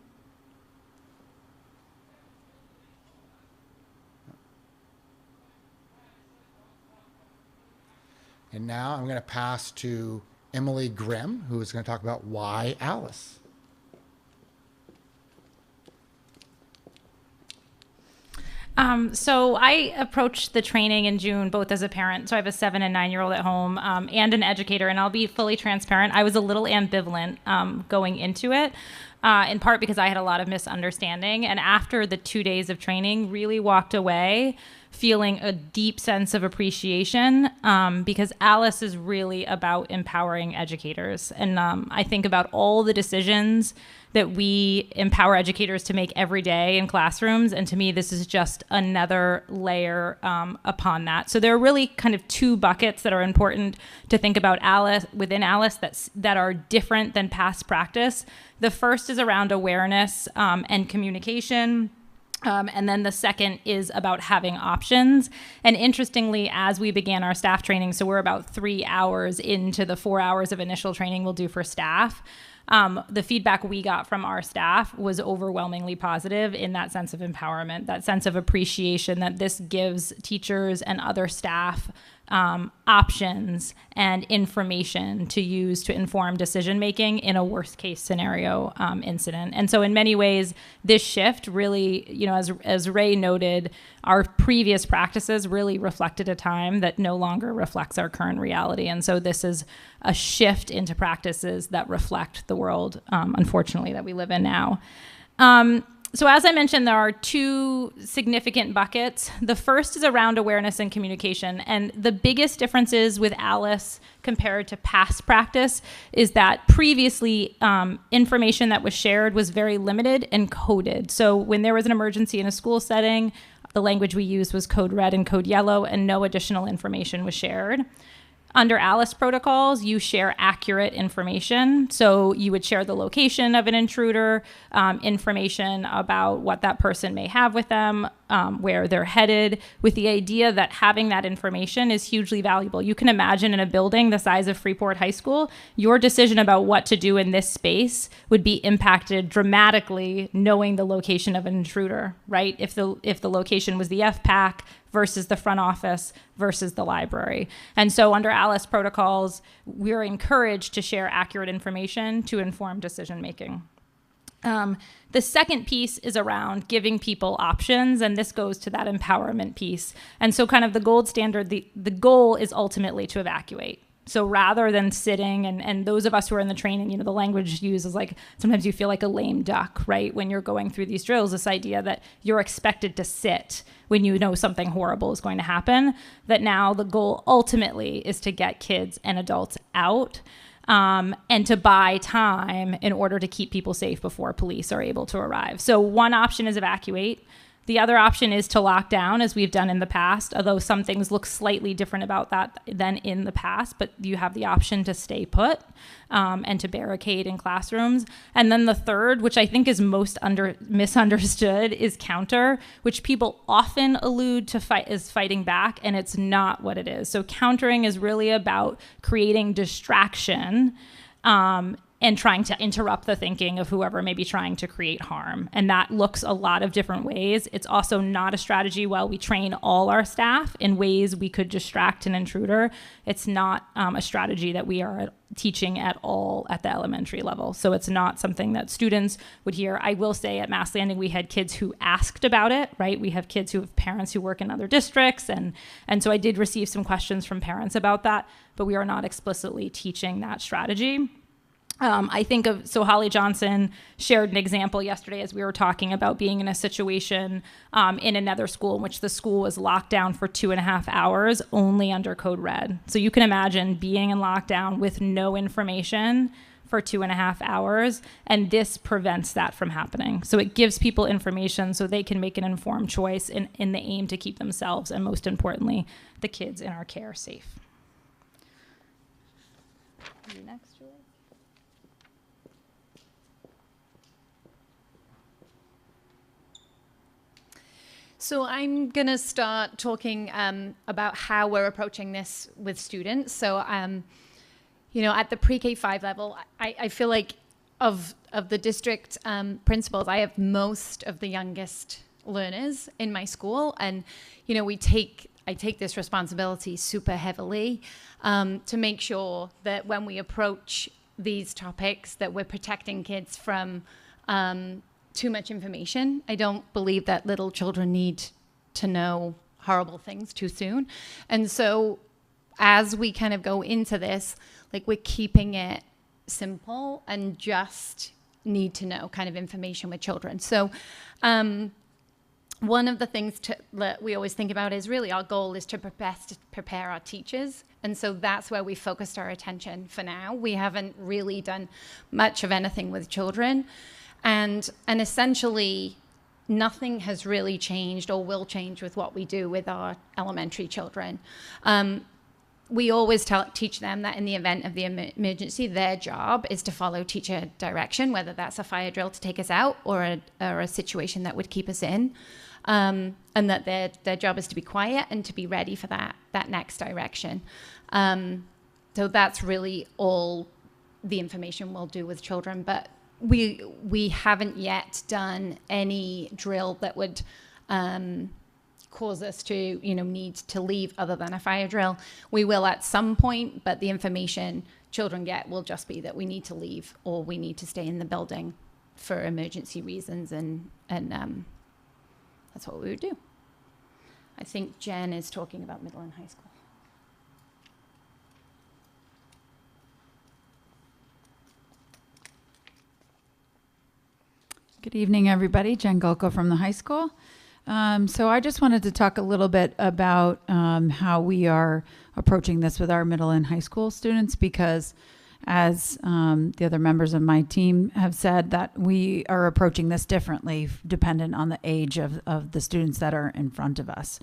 And now I'm going to pass to Emily Grimm, who is going to talk about why Alice. So I approached the training in June, both as a parent, so I have a 7 and 9-year-old at home, and an educator, and I'll be fully transparent. I was a little ambivalent going into it, in part because I had a lot of misunderstanding, and after the 2 days of training, really walked away feeling a deep sense of appreciation, because Alice is really about empowering educators. And I think about all the decisions that we empower educators to make every day in classrooms. And to me, this is just another layer upon that. So there are really kind of 2 buckets that are important to think about within Alice that are different than past practice. The first is around awareness and communication. And then the second is about having options. And interestingly, as we began our staff training, so we're about 3 hours into the 4 hours of initial training we'll do for staff, the feedback we got from our staff was overwhelmingly positive in that sense of empowerment, that sense of appreciation that this gives teachers and other staff options and information to use to inform decision making in a worst case scenario incident. And so in many ways, this shift really, as Ray noted, our previous practices really reflected a time that no longer reflects our current reality. And so this is a shift into practices that reflect the world, unfortunately, that we live in now. So as I mentioned, there are 2 significant buckets. The first is around awareness and communication. And the biggest differences with Alice compared to past practice is that previously information that was shared was very limited and coded. So when there was an emergency in a school setting, the language we used was code red and code yellow, and no additional information was shared. Under Alice protocols, you share accurate information. So you would share the location of an intruder, information about what that person may have with them, where they're headed, with the idea that having that information is hugely valuable. You can imagine in a building the size of Freeport High School, your decision about what to do in this space would be impacted dramatically knowing the location of an intruder, right? If the location was the FPAC versus the front office versus the library. And so under Alice protocols, we're encouraged to share accurate information to inform decision making. The second piece is around giving people options, and this goes to that empowerment piece. And so kind of the gold standard, the goal is ultimately to evacuate. So rather than sitting, and those of us who are in the training, the language used is like, sometimes you feel like a lame duck, right? When you're going through these drills, this idea that you're expected to sit when you know something horrible is going to happen, that now the goal ultimately is to get kids and adults out, and to buy time in order to keep people safe before police are able to arrive. So one option is evacuate. The other option is to lock down, as we've done in the past, although some things look slightly different about that than in the past, but you have the option to stay put and to barricade in classrooms. And then the third, which I think is most misunderstood, is counter, which people often allude to as fighting back, and it's not what it is. So countering is really about creating distraction and trying to interrupt the thinking of whoever may be trying to create harm. And that looks a lot of different ways. It's also not a strategy while we train all our staff in ways we could distract an intruder. It's not a strategy that we are teaching at all at the elementary level. So it's not something that students would hear. I will say at Mass Landing, we had kids who asked about it, right? We have kids who have parents who work in other districts. And so I did receive some questions from parents about that, but we are not explicitly teaching that strategy. I think so Holly Johnson shared an example yesterday as we were talking about being in a situation in another school in which the school was locked down for 2.5 hours only under code red. So you can imagine being in lockdown with no information for 2.5 hours, and this prevents that from happening. So it gives people information so they can make an informed choice in the aim to keep themselves and, most importantly, the kids in our care safe. You next, Julie? So I'm going to start talking about how we're approaching this with students. So, you know, at the pre-K-5 level, I feel like of the district principals, I have most of the youngest learners in my school. And, you know, I take this responsibility super heavily to make sure that when we approach these topics that we're protecting kids from too much information. I don't believe that little children need to know horrible things too soon. And so as we kind of go into this, like we're keeping it simple and just need to know kind of information with children. So one of the things that we always think about is really our goal is to prepare our teachers. And so that's where we focused our attention for now. We haven't really done much of anything with children. And essentially, nothing has really changed or will change with what we do with our elementary children. We always teach them that in the event of the emergency, their job is to follow teacher direction, whether that's a fire drill to take us out or a situation that would keep us in. And that their job is to be quiet and to be ready for that next direction. So that's really all the information we'll do with children. But we haven't yet done any drill that would cause us to, you know, need to leave other than a fire drill. We will at some point, but the information children get will just be that we need to leave or we need to stay in the building for emergency reasons, and that's what we would do. I think Jen is talking about middle and high school. Good evening, everybody. Jen Golko from the high school. So I just wanted to talk a little bit about how we are approaching this with our middle and high school students, because as the other members of my team have said, that we are approaching this differently dependent on the age of the students that are in front of us.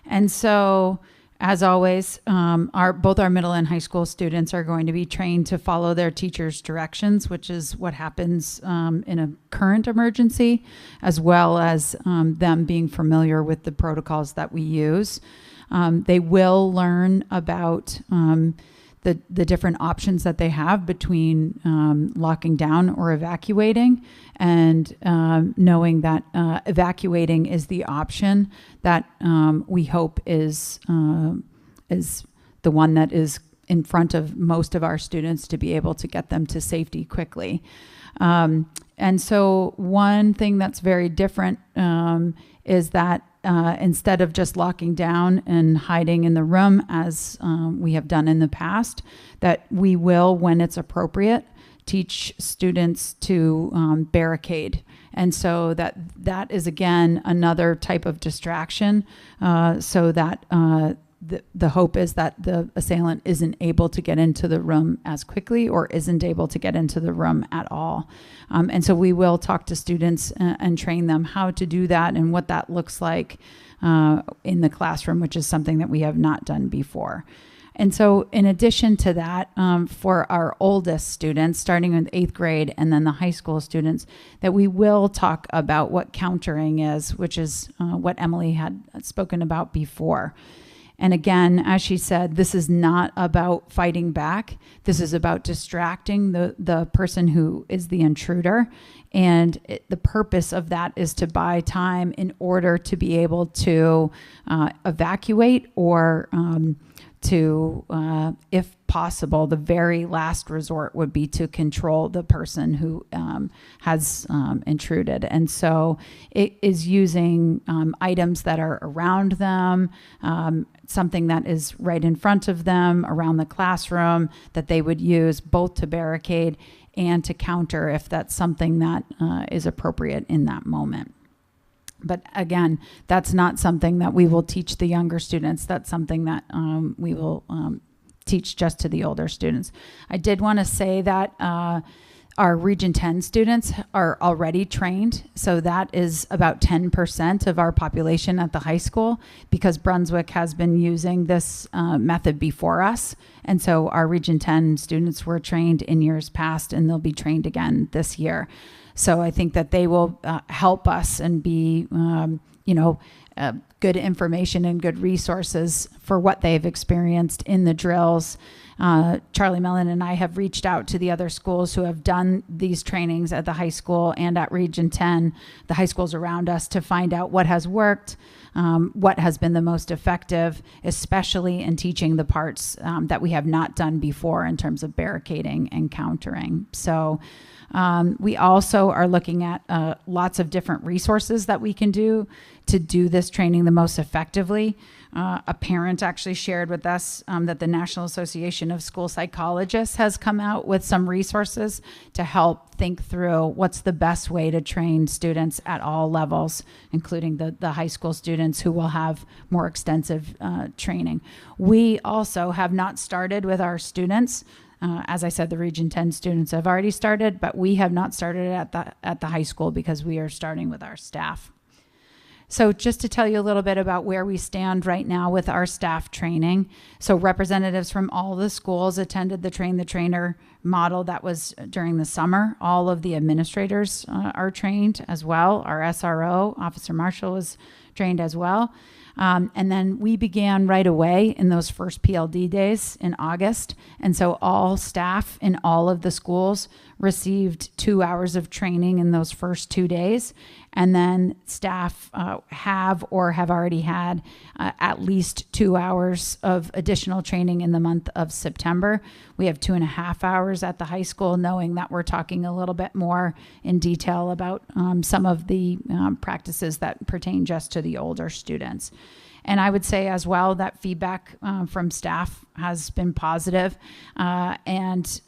And so, as always, both our middle and high school students are going to be trained to follow their teacher's directions, which is what happens in a current emergency, as well as them being familiar with the protocols that we use. They will learn about the different options that they have between locking down or evacuating, and knowing that evacuating is the option that we hope is the one that is in front of most of our students to be able to get them to safety quickly. And so one thing that's very different is that instead of just locking down and hiding in the room as we have done in the past, that we will, when it's appropriate, teach students to barricade. And so that is, again, another type of distraction, so that the hope is that the assailant isn't able to get into the room as quickly or isn't able to get into the room at all. And so we will talk to students and train them how to do that and what that looks like in the classroom, which is something that we have not done before. And so in addition to that, for our oldest students, starting with 8th grade and then the high school students, that we will talk about what countering is, which is what Emily had spoken about before. And again, as she said, this is not about fighting back. This is about distracting the person who is the intruder. And the purpose of that is to buy time in order to be able to evacuate or if possible, the very last resort would be to control the person who has intruded. And so it is using items that are around them, something that is right in front of them around the classroom that they would use both to barricade and to counter if that's something that is appropriate in that moment. But again, that's not something that we will teach the younger students. That's something that we will teach just to the older students. I did want to say that our Region 10 students are already trained. So that is about 10% of our population at the high school, because Brunswick has been using this method before us. And so our Region 10 students were trained in years past, and they'll be trained again this year. So I think that they will help us and be, good information and good resources for what they've experienced in the drills. Charlie Mellon and I have reached out to the other schools who have done these trainings at the high school and at Region 10, the high schools around us, to find out what has worked, what has been the most effective, especially in teaching the parts that we have not done before in terms of barricading and countering. So we also are looking at lots of different resources that we can do to do this training the most effectively. A parent actually shared with us that the National Association of School Psychologists has come out with some resources to help think through what's the best way to train students at all levels, including the high school students who will have more extensive training. We also have not started with our students. As I said, the Region 10 students have already started, but we have not started at the high school because we are starting with our staff. So just to tell you a little bit about where we stand right now with our staff training. So representatives from all the schools attended the Train the Trainer model that was during the summer. All of the administrators are trained as well. Our SRO, Officer Marshall, was trained as well. And then we began right away in those first PLD days in August. And so all staff in all of the schools received 2 hours of training in those first 2 days. And then staff have already had at least 2 hours of additional training in the month of September. We have 2.5 hours at the high school, knowing that we're talking a little bit more in detail about some of the practices that pertain just to the older students. And I would say as well that feedback from staff has been positive. And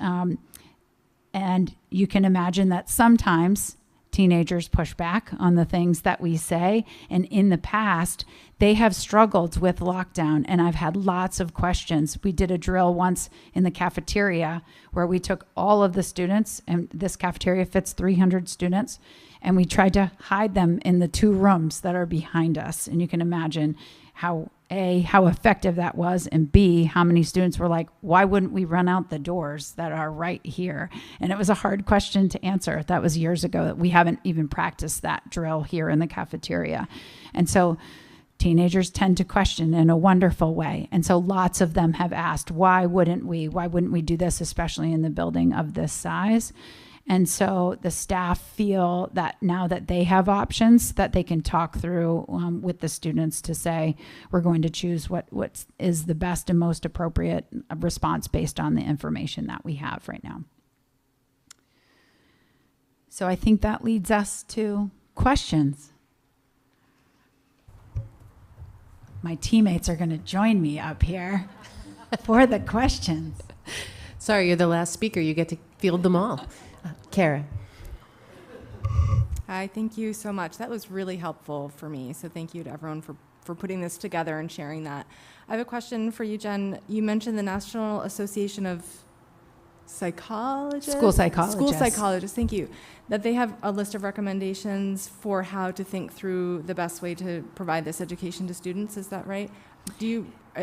you can imagine that sometimes teenagers push back on the things that we say. And in the past, they have struggled with lockdown. And I've had lots of questions. We did a drill once in the cafeteria where we took all of the students, and this cafeteria fits 300 students, and we tried to hide them in the 2 rooms that are behind us. And you can imagine how effective that was, and B, how many students were like, why wouldn't we run out the doors that are right here? And it was a hard question to answer. That was years ago. That we haven't even practiced that drill here in the cafeteria. And so teenagers tend to question in a wonderful way. And so lots of them have asked, why wouldn't we do this, especially in the building of this size? And so the staff feel that now that they have options, that they can talk through with the students to say, we're going to choose what is the best and most appropriate response based on the information that we have right now. So I think that leads us to questions. My teammates are going to join me up here for the questions. Sorry, you're the last speaker. You get to field them all. Kara. Hi, thank you so much. That was really helpful for me. So thank you to everyone for putting this together and sharing that. I have a question for you, Jen. You mentioned the National Association of Psychologists? School psychologists. School psychologists, thank you. That they have a list of recommendations for how to think through the best way to provide this education to students. Is that right?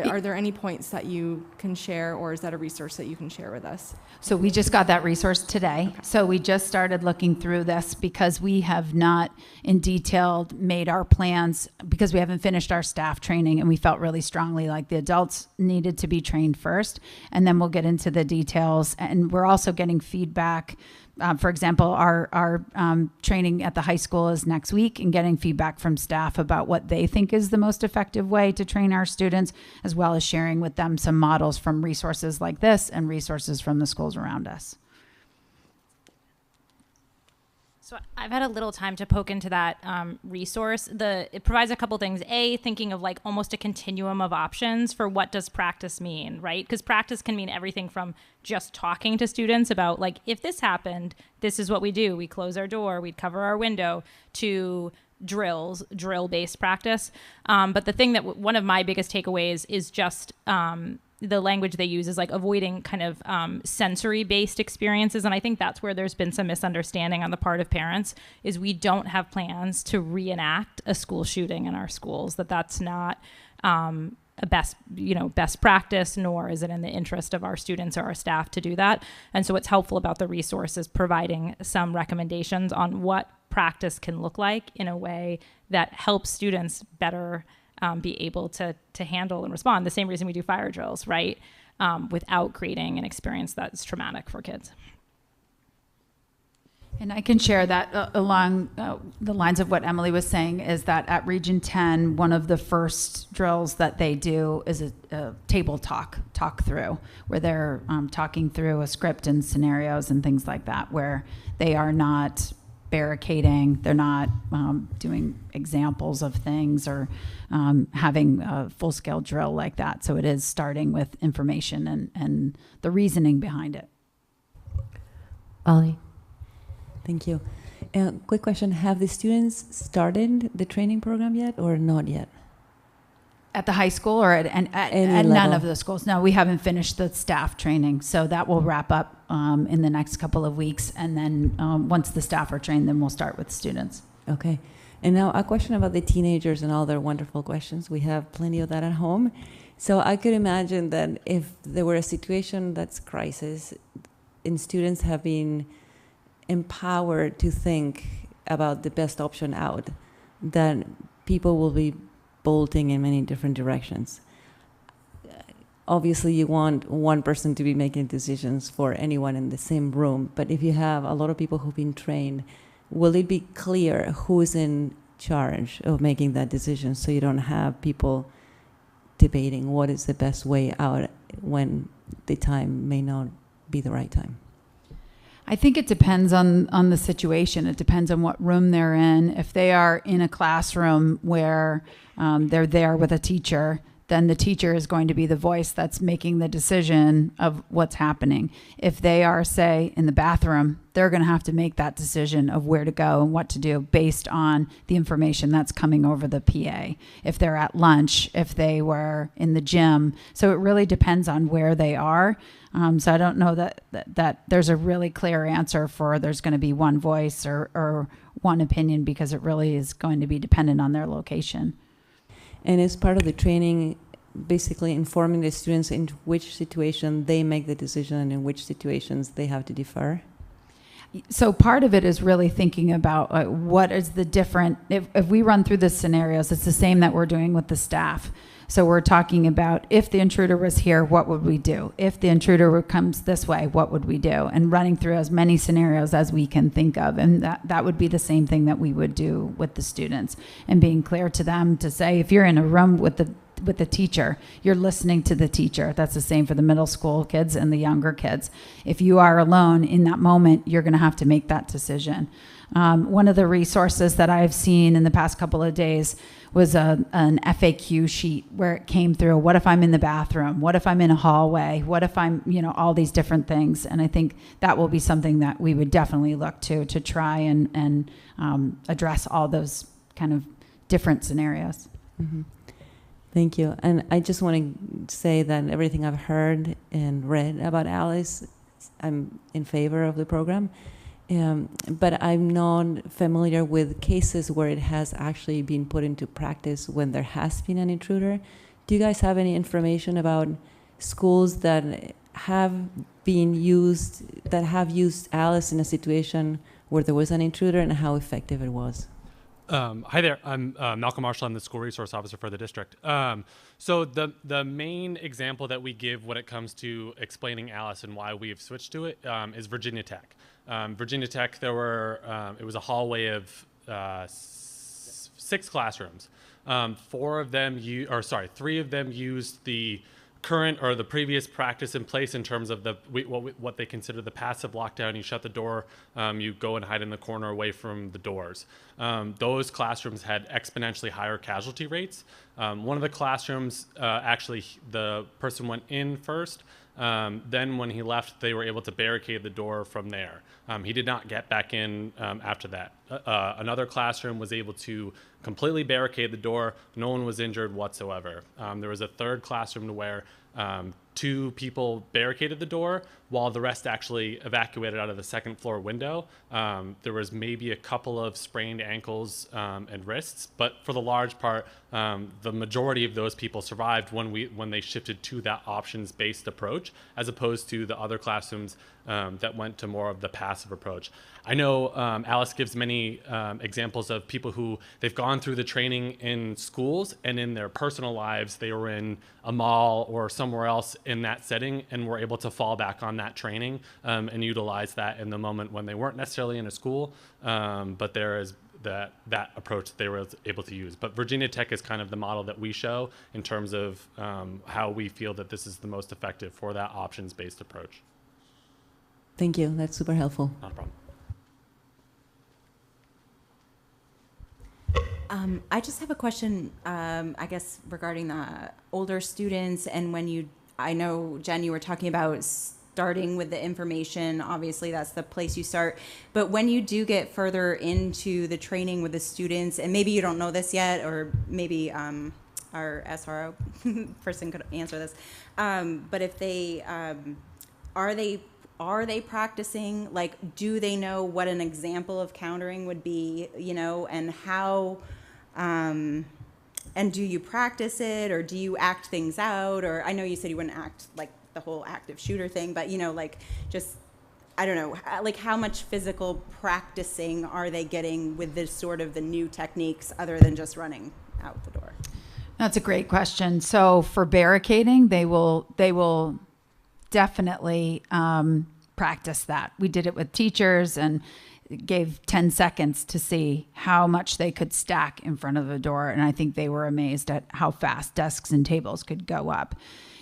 Are there any points that you can share, or is that a resource that you can share with us? So we just got that resource today. Okay. So we just started looking through this because we have not in detail made our plans, because we haven't finished our staff training, and we felt really strongly like the adults needed to be trained first, and then we'll get into the details. And we're also getting feedback. For example, our training at the high school is next week, and getting feedback from staff about what they think is the most effective way to train our students, as well as sharing with them some models from resources like this and resources from the schools around us. So I've had a little time to poke into that resource. It provides a couple things. A, thinking of like almost a continuum of options for what does practice mean, right? Because practice can mean everything from just talking to students about like, if this happened, this is what we do. We close our door, we'd cover our window, to drill-based practice. But the thing that one of my biggest takeaways is just the language they use is like avoiding kind of sensory-based experiences. And I think that's where there's been some misunderstanding on the part of parents, is we don't have plans to reenact a school shooting in our schools, that's not a best practice, nor is it in the interest of our students or our staff to do that. And so what's helpful about the resource is providing some recommendations on what practice can look like in a way that helps students better be able to handle and respond. The same reason we do fire drills, right? Without creating an experience that's traumatic for kids. And I can share that along the lines of what Emily was saying, is that at Region 10, one of the first drills that they do is a table talk through, where they're talking through a script and scenarios and things like that, where they are not barricading, they're not doing examples of things or having a full-scale drill like that. So it is starting with information and the reasoning behind it. Ollie. Thank you. Quick question. Have the students started the training program yet or not yet? At the high school or at none of the schools? No, we haven't finished the staff training. So that will wrap up in the next couple of weeks. And then once the staff are trained, then we'll start with students. Okay. And now a question about the teenagers and all their wonderful questions. We have plenty of that at home. So I could imagine that if there were a situation that's crisis and students have been empowered to think about the best option out, that people will be bolting in many different directions. Obviously, you want one person to be making decisions for anyone in the same room, but if you have a lot of people who've been trained, will it be clear who's in charge of making that decision, so you don't have people debating what is the best way out when the time may not be the right time? I think it depends on the situation. It depends on what room they're in. If they are in a classroom where they're there with a teacher, then the teacher is going to be the voice that's making the decision of what's happening. If they are, say, in the bathroom, they're going to have to make that decision of where to go and what to do based on the information that's coming over the PA. If they're at lunch, if they were in the gym. So it really depends on where they are. So I don't know that there's a really clear answer for there's going to be one voice or one opinion, because it really is going to be dependent on their location. And as part of the training, basically informing the students in which situation they make the decision and in which situations they have to defer? So part of it is really thinking about what is the different, if we run through the scenarios, it's the same that we're doing with the staff. So we're talking about, if the intruder was here, what would we do? If the intruder comes this way, what would we do? And running through as many scenarios as we can think of. And that would be the same thing that we would do with the students, and being clear to them to say, if you're in a room with the teacher, you're listening to the teacher. That's the same for the middle school kids and the younger kids. If you are alone in that moment, you're going to have to make that decision. One of the resources that I've seen in the past couple of days was an FAQ sheet where it came through, what if I'm in the bathroom? What if I'm in a hallway? What if I'm, all these different things? And I think that will be something that we would definitely look to try and address all those kind of different scenarios. Mm-hmm. Thank you. And I just want to say that everything I've heard and read about Alice, I'm in favor of the program. But I'm not familiar with cases where it has actually been put into practice when there has been an intruder. Do you guys have any information about schools that have used Alice in a situation where there was an intruder and how effective it was? Hi there, I'm Malcolm Marshall. I'm the school resource officer for the district. So the main example that we give when it comes to explaining Alice and why we've switched to it is Virginia Tech. Virginia Tech, it was a hallway of 6 classrooms. 3 of them used the current or the previous practice in place in terms of what they consider the passive lockdown. You shut the door, you go and hide in the corner away from the doors. Those classrooms had exponentially higher casualty rates. One of the classrooms, actually, the person went in first. Then when he left, they were able to barricade the door from there. He did not get back in after that. Another classroom was able to completely barricade the door. No one was injured whatsoever. There was a third classroom where 2 people barricaded the door while the rest actually evacuated out of the second floor window. There was maybe a couple of sprained ankles and wrists, but for the large part, the majority of those people survived when they shifted to that options-based approach, as opposed to the other classrooms that went to more of the passive approach. I know Alice gives many examples of people who they've gone through the training in schools, and in their personal lives, they were in a mall or somewhere else in that setting and were able to fall back on that training and utilize that in the moment when they weren't necessarily in a school, but there is that approach that they were able to use. But Virginia Tech is kind of the model that we show in terms of how we feel that this is the most effective for that options-based approach. Thank you. That's super helpful. Not a problem. I just have a question, I guess, regarding the older students. And I know, Jen, you were talking about starting with the information. Obviously, that's the place you start. But when you do get further into the training with the students, and maybe you don't know this yet, or maybe our SRO person could answer this. But if they, are they practicing? Like, do they know what an example of countering would be, and how, and do you practice it, or do you act things out? Or I know you said you wouldn't act like the whole active shooter thing, but, just, I don't know, like how much physical practicing are they getting with this sort of the new techniques other than just running out the door? That's a great question. So for barricading, they will definitely practice that. We did it with teachers and gave 10 seconds to see how much they could stack in front of the door. And I think they were amazed at how fast desks and tables could go up.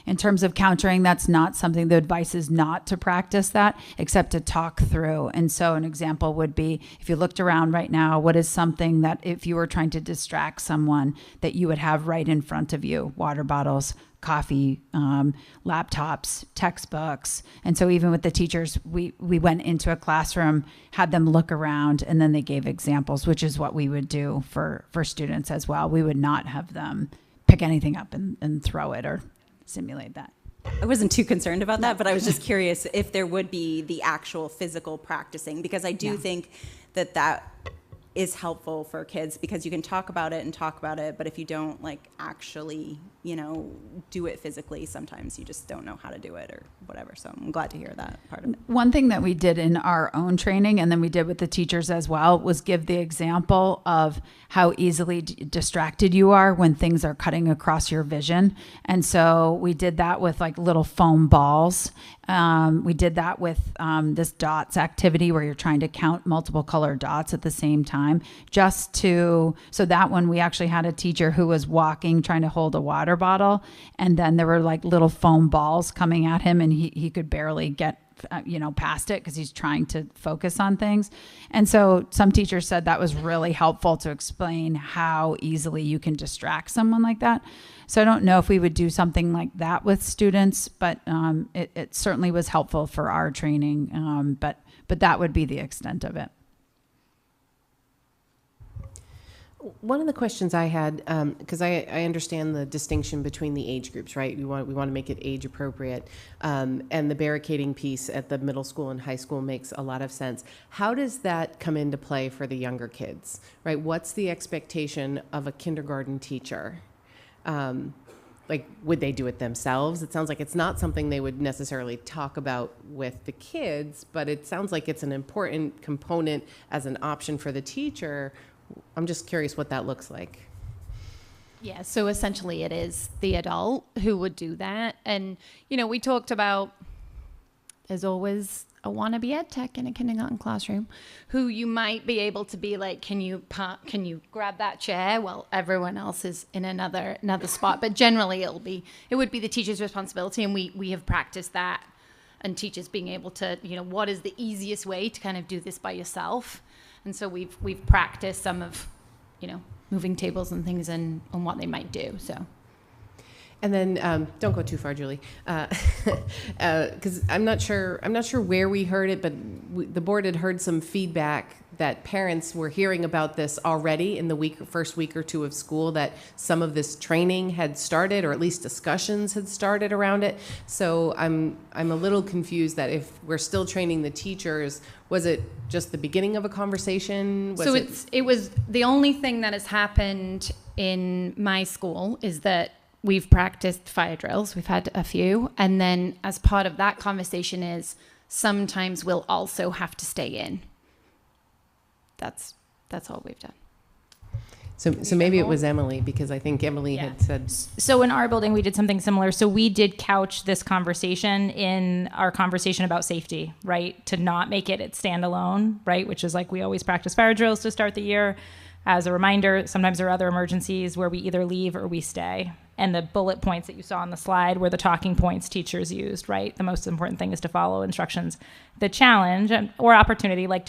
In terms of countering, that's not something, the advice is not to practice that, except to talk through. And so an example would be, if you looked around right now, what is something that if you were trying to distract someone that you would have right in front of you? Water bottles, coffee, laptops, textbooks. And so even with the teachers, we went into a classroom, had them look around, and then they gave examples, which is what we would do for students as well. We would not have them pick anything up and throw it or simulate that. I wasn't too concerned about that, but I was just curious if there would be the actual physical practicing, because I do think that is helpful for kids, because you can talk about it, but if you don't actually, do it physically, sometimes you just don't know how to do it or whatever. So I'm glad to hear that part of it. One thing that we did in our own training, and then we did with the teachers as well, was give the example of how easily distracted you are when things are cutting across your vision. And so we did that with little foam balls. We did that with this dots activity where you're trying to count multiple color dots at the same time, so that one we actually had a teacher who was walking, trying to hold a water bottle, and then there were little foam balls coming at him, and he could barely get past it because he's trying to focus on things. And so some teachers said that was really helpful to explain how easily you can distract someone like that. So I don't know if we would do something like that with students, but it certainly was helpful for our training. But that would be the extent of it. One of the questions I had, because I understand the distinction between the age groups, right? We want to make it age appropriate, and the barricading piece at the middle school and high school makes a lot of sense. How does that come into play for the younger kids, right? What's the expectation of a kindergarten teacher? Would they do it themselves? It sounds like it's not something they would necessarily talk about with the kids, but it sounds like it's an important component as an option for the teacher. I'm just curious what that looks like. Yeah, so essentially it is the adult who would do that. And, we talked about, there's always a wannabe ed tech in a kindergarten classroom who you might be able to be like, can you grab that chair? Well, everyone else is in another spot. But generally it would be the teacher's responsibility. And we have practiced that, and teachers being able to, what is the easiest way to kind of do this by yourself? And so we've practiced some of, moving tables and things and on what they might do. So. And then don't go too far, Julie, because I'm not sure where we heard it, but the board had heard some feedback that parents were hearing about this already in the first week or two of school, that some of this training had started, or at least discussions had started around it. So I'm a little confused that if we're still training the teachers, was it just the beginning of a conversation? So it was the only thing that has happened in my school is that we've practiced fire drills. We've had a few. And then as part of that conversation is sometimes we'll also have to stay in. That's all we've done. So maybe it was Emily, because I think Emily had said. So in our building, we did something similar. So we did couch this conversation in our conversation about safety, right? To not make it standalone, right? Which is like, we always practice fire drills to start the year. As a reminder, sometimes there are other emergencies where we either leave or we stay. And the bullet points that you saw on the slide were the talking points teachers used, right? The most important thing is to follow instructions. The challenge or opportunity, like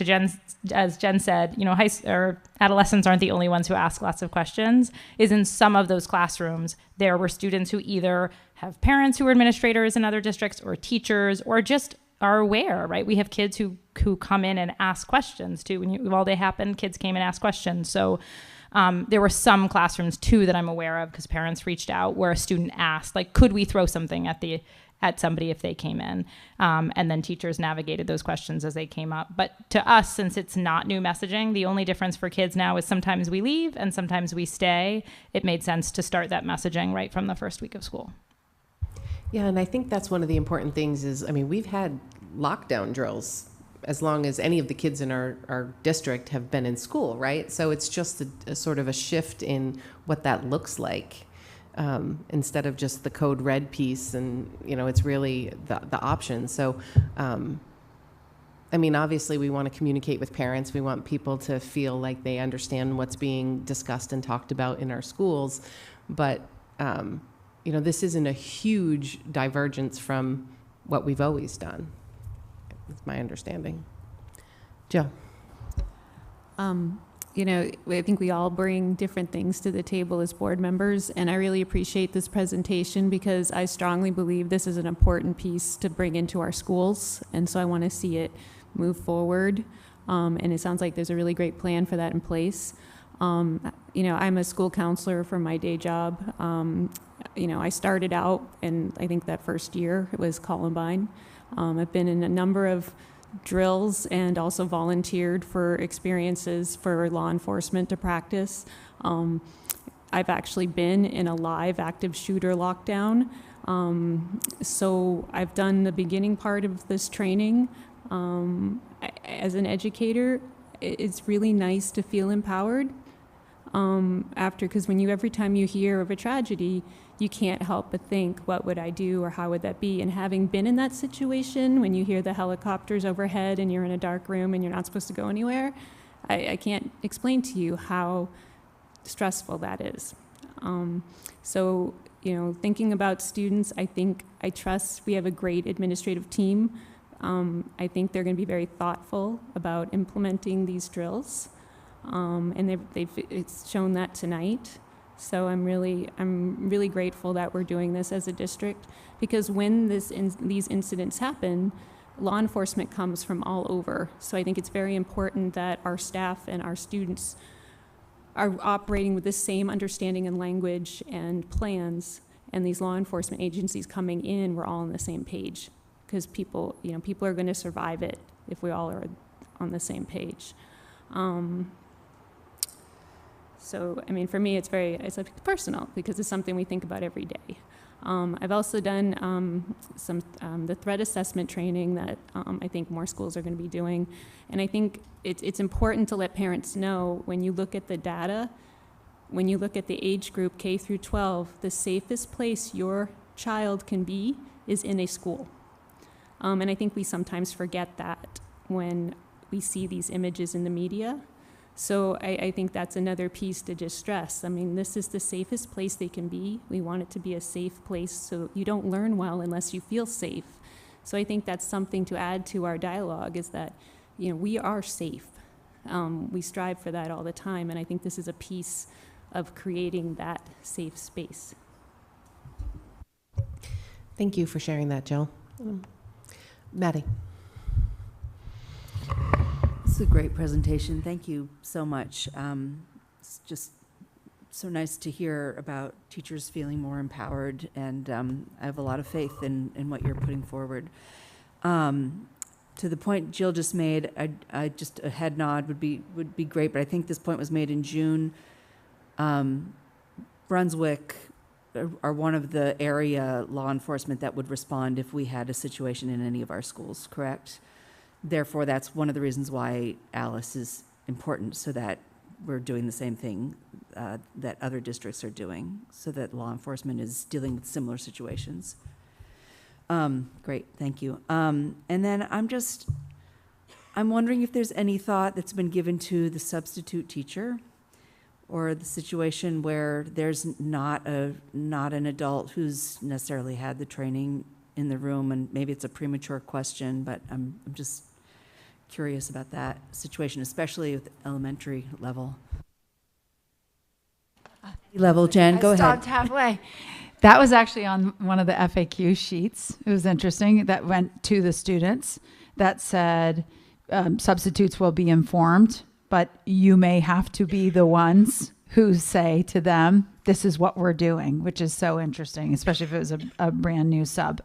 as Jen said, you know, adolescents aren't the only ones who ask lots of questions, is in some of those classrooms, there were students who either have parents who are administrators in other districts, or teachers, or just are aware, right? We have kids who come in and ask questions too. When Uvalde happened, kids came and asked questions. So there were some classrooms too that I'm aware of, because parents reached out, where a student asked, like, could we throw something at somebody if they came in? And then teachers navigated those questions as they came up. But to us, since it's not new messaging, the only difference for kids now is sometimes we leave and sometimes we stay. It made sense to start that messaging right from the first week of school. Yeah, and I think that's one of the important things is, I mean, we've had lockdown drills as long as any of the kids in our district have been in school, right? So it's just a sort of a shift in what that looks like, instead of just the code red piece, and, you know, it's really the option. So, I mean, obviously we want to communicate with parents. We want people to feel like they understand what's being discussed and talked about in our schools. But, you know, this isn't a huge divergence from what we've always done. That's my understanding. Jill. You know, I think we all bring different things to the table as board members, and I really appreciate this presentation, because I strongly believe this is an important piece to bring into our schools, and so I want to see it move forward, and it sounds like there's a really great plan for that in place. You know, I'm a school counselor for my day job. You know, I started out, and I think that first year it was Columbine. I've been in a number of drills and also volunteered for experiences for law enforcement to practice. I've actually been in a live active shooter lockdown. So I've done the beginning part of this training. As an educator, it's really nice to feel empowered because every time you hear of a tragedy, you can't help but think, what would I do, or how would that be? And having been in that situation, when you hear the helicopters overhead and you're in a dark room and you're not supposed to go anywhere, I can't explain to you how stressful that is. So, you know, thinking about students, I trust we have a great administrative team. I think they're going to be very thoughtful about implementing these drills, and it's shown that tonight. So I'm really grateful that we're doing this as a district, because when these incidents happen, law enforcement comes from all over. So I think it's very important that our staff and our students are operating with the same understanding and language and plans, and these law enforcement agencies coming in, we're all on the same page, because people are going to survive it if we all are on the same page. So, I mean, for me, it's personal, because it's something we think about every day. I've also done the threat assessment training that I think more schools are going to be doing. And I think it's important to let parents know, when you look at the data, when you look at the age group K through 12, the safest place your child can be is in a school. And I think we sometimes forget that when we see these images in the media. So I think that's another piece to just stress. I mean, this is the safest place they can be. We want it to be a safe place, so you don't learn well unless you feel safe. So I think that's something to add to our dialogue, is that, you know, we are safe. We strive for that all the time, and I think this is a piece of creating that safe space. Thank you for sharing that, Jill. Maddie. This is a great presentation. Thank you so much. It's just so nice to hear about teachers feeling more empowered, and I have a lot of faith in what you're putting forward. To the point Jill just made, I just a head nod would be great, but I think this point was made in June. Brunswick are one of the area law enforcement that would respond if we had a situation in any of our schools, correct? Therefore, that's one of the reasons why Alice is important, so that we're doing the same thing that other districts are doing, so that law enforcement is dealing with similar situations. Great, thank you. And then I'm wondering if there's any thought that's been given to the substitute teacher, or the situation where there's not an adult who's necessarily had the training in the room, and maybe it's a premature question, but I'm just curious about that situation, especially with elementary level. Jen, go ahead. I stopped halfway. That was actually on one of the FAQ sheets. It was interesting. That went to the students that said substitutes will be informed, but you may have to be the ones who say to them, this is what we're doing, which is so interesting, especially if it was a brand new sub.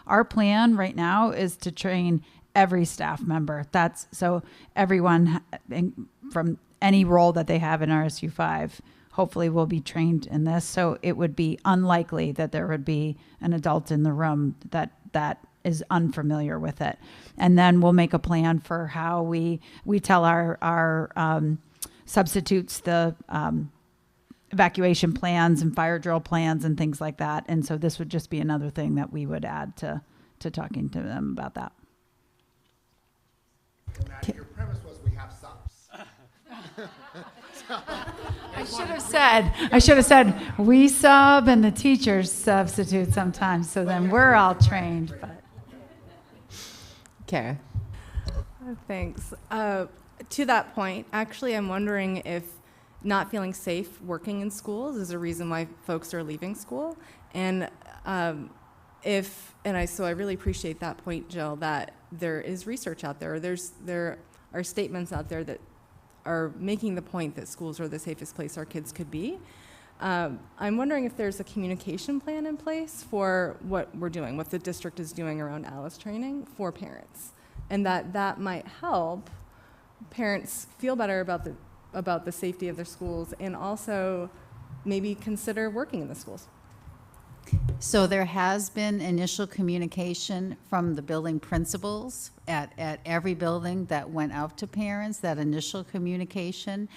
Our plan right now is to train every staff member. That's so everyone from any role that they have in RSU5 hopefully will be trained in this. So it would be unlikely that there would be an adult in the room that is unfamiliar with it. And then we'll make a plan for how we tell our substitutes the evacuation plans and fire drill plans and things like that. And so this would just be another thing that we would add to talking to them about that. Matt, your premise was we have subs. I should have said we sub and the teachers substitute sometimes, so then we're all trained. But Kara. Thanks. To that point, actually, I'm wondering if not feeling safe working in schools is a reason why folks are leaving school. And so I really appreciate that point, Jill, that there is research out there. There are statements out there that are making the point that schools are the safest place our kids could be. I'm wondering if there's a communication plan in place for what we're doing, what the district is doing around ALICE training for parents, and that might help parents feel better about the safety of their schools, and also maybe consider working in the schools. So there has been initial communication from the building principals at every building that went out to parents, that initial communication,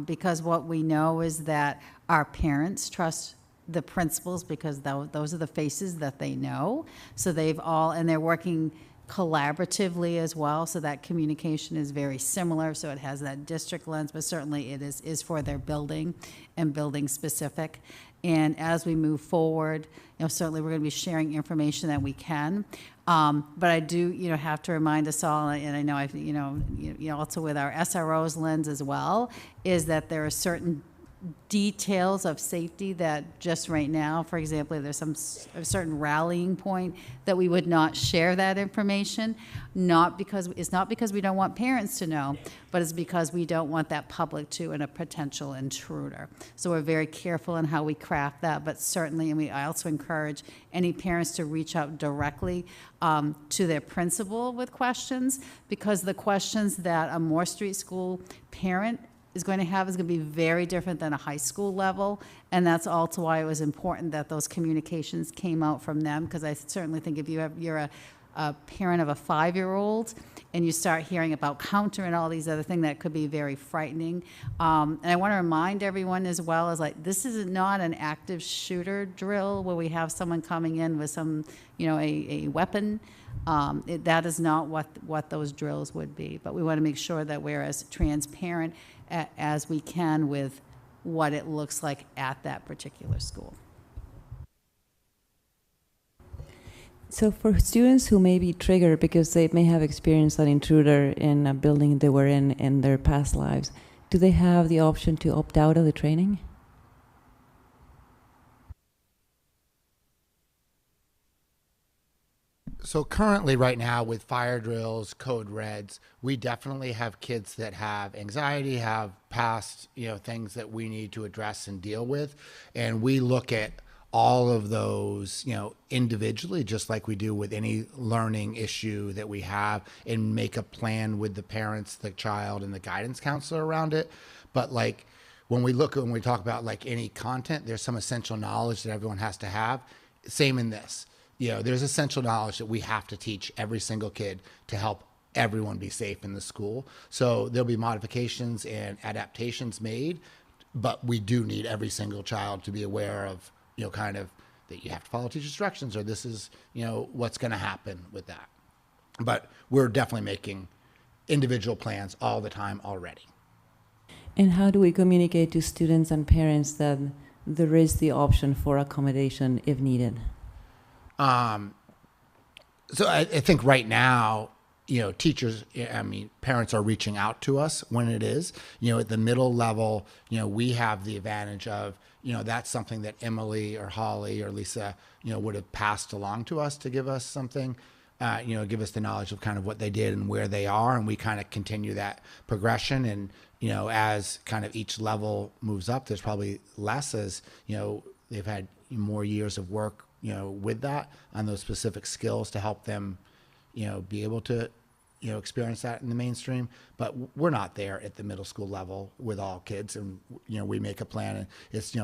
because what we know is that our parents trust the principals because those are the faces that they know. So and they're working collaboratively as well, so that communication is very similar, so it has that district lens, but certainly it is for their building and building specific. And as we move forward, certainly we're going to be sharing information that we can. But I do, have to remind us all, and I know also with our SRO's lens as well, is that there are certain details of safety that just right now, for example, there's a certain rallying point that we would not share that information, it's not because we don't want parents to know, but it's because we don't want that public to and a potential intruder. So we're very careful in how we craft that, but certainly, and I also encourage any parents to reach out directly to their principal with questions, because the questions that a Moore Street School parent is going to be very different than a high school level, and that's also why it was important that those communications came out from them, because I certainly think if you're a parent of a 5-year-old and you start hearing about counter and all these other things, that could be very frightening. And I want to remind everyone as well, is like, this is not an active shooter drill where we have someone coming in with some, a weapon. That is not what those drills would be, but we want to make sure that we're as transparent as we can with what it looks like at that particular school. So for students who may be triggered because they may have experienced an intruder in a building they were in their past lives, do they have the option to opt out of the training? So currently, right now, with fire drills, code reds, we definitely have kids that have anxiety, have past, things that we need to address and deal with. And we look at all of those, individually, just like we do with any learning issue that we have, and make a plan with the parents, the child, and the guidance counselor around it. But like, when we talk about like any content, there's some essential knowledge that everyone has to have. Same in this. There's essential knowledge that we have to teach every single kid to help everyone be safe in the school. So there'll be modifications and adaptations made, but we do need every single child to be aware of, kind of that you have to follow teacher instructions, or this is, what's going to happen with that. But we're definitely making individual plans all the time already. And how do we communicate to students and parents that there is the option for accommodation if needed? So I think right now, teachers, parents are reaching out to us when it is, at the middle level, we have the advantage of, that's something that Emily or Holly or Lisa, would have passed along to us to give us something, give us the knowledge of kind of what they did and where they are. And we kind of continue that progression. And, as kind of each level moves up, there's probably less as, they've had more years of work, with that on those specific skills to help them, be able to, experience that in the mainstream. But we're not there at the middle school level with all kids. And, we make a plan, and it's,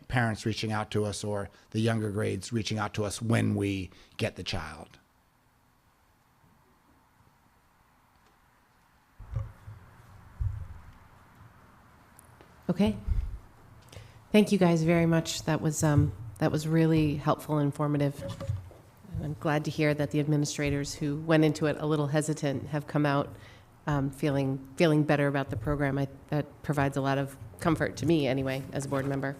parents reaching out to us, or the younger grades reaching out to us when we get the child. Okay. Thank you guys very much. That was really helpful and informative. I'm glad to hear that the administrators who went into it a little hesitant have come out feeling better about the program. That provides a lot of comfort to me anyway, as a board member.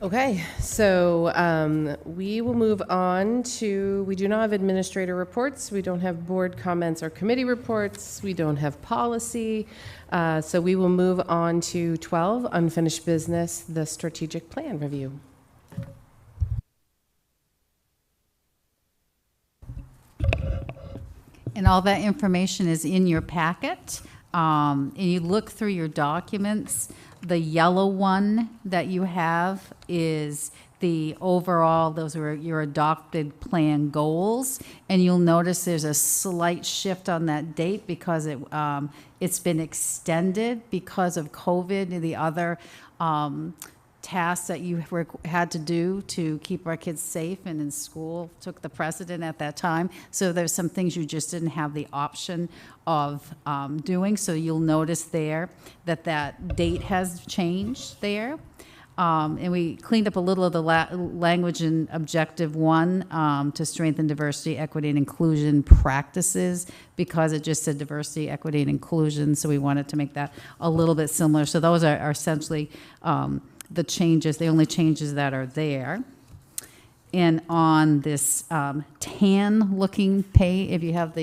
Okay, so we will move on to, we do not have administrator reports. We don't have board comments or committee reports. We don't have policy. So we will move on to 12, unfinished business, the strategic plan review. And all that information is in your packet. And you look through your documents. The yellow one that you have is the overall, those are your adopted plan goals. And you'll notice there's a slight shift on that date because it's been extended because of COVID and the other tasks that you had to do to keep our kids safe and in school took the precedent at that time. So there's some things you just didn't have the option of doing. So you'll notice there that date has changed there. And we cleaned up a little of the language in Objective 1 to strengthen diversity, equity, and inclusion practices because it just said diversity, equity, and inclusion. So we wanted to make that a little bit similar. So those are essentially the changes, the only changes that are there. And on this tan looking page, if you have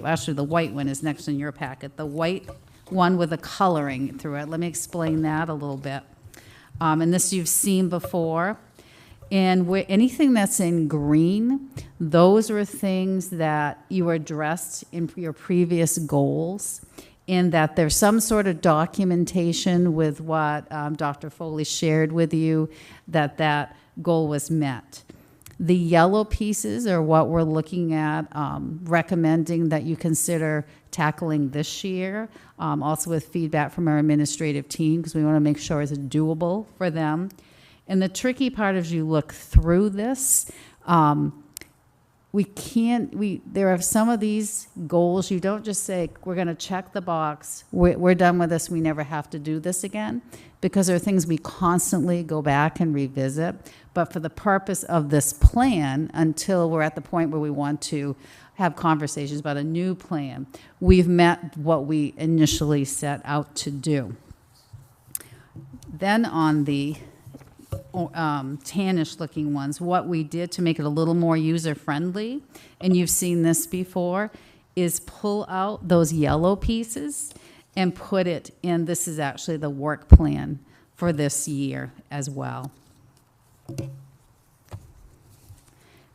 actually the white one is next in your packet, the white one with the coloring through it. Let me explain that a little bit. And this you've seen before. And anything that's in green, those are things that you addressed in your previous goals, in that there's some sort of documentation with what Dr. Foley shared with you that goal was met. The yellow pieces are what we're looking at, recommending that you consider tackling this year, also with feedback from our administrative team, because we want to make sure it's doable for them. And the tricky part as you look through this, there are some of these goals, you don't just say, we're going to check the box, we're done with this, we never have to do this again, because there are things we constantly go back and revisit. But for the purpose of this plan, until we're at the point where we want to have conversations about a new plan, we've met what we initially set out to do. Then on the tannish looking ones, what we did to make it a little more user friendly, and you've seen this before, is pull out those yellow pieces and put it in. This is actually the work plan for this year as well.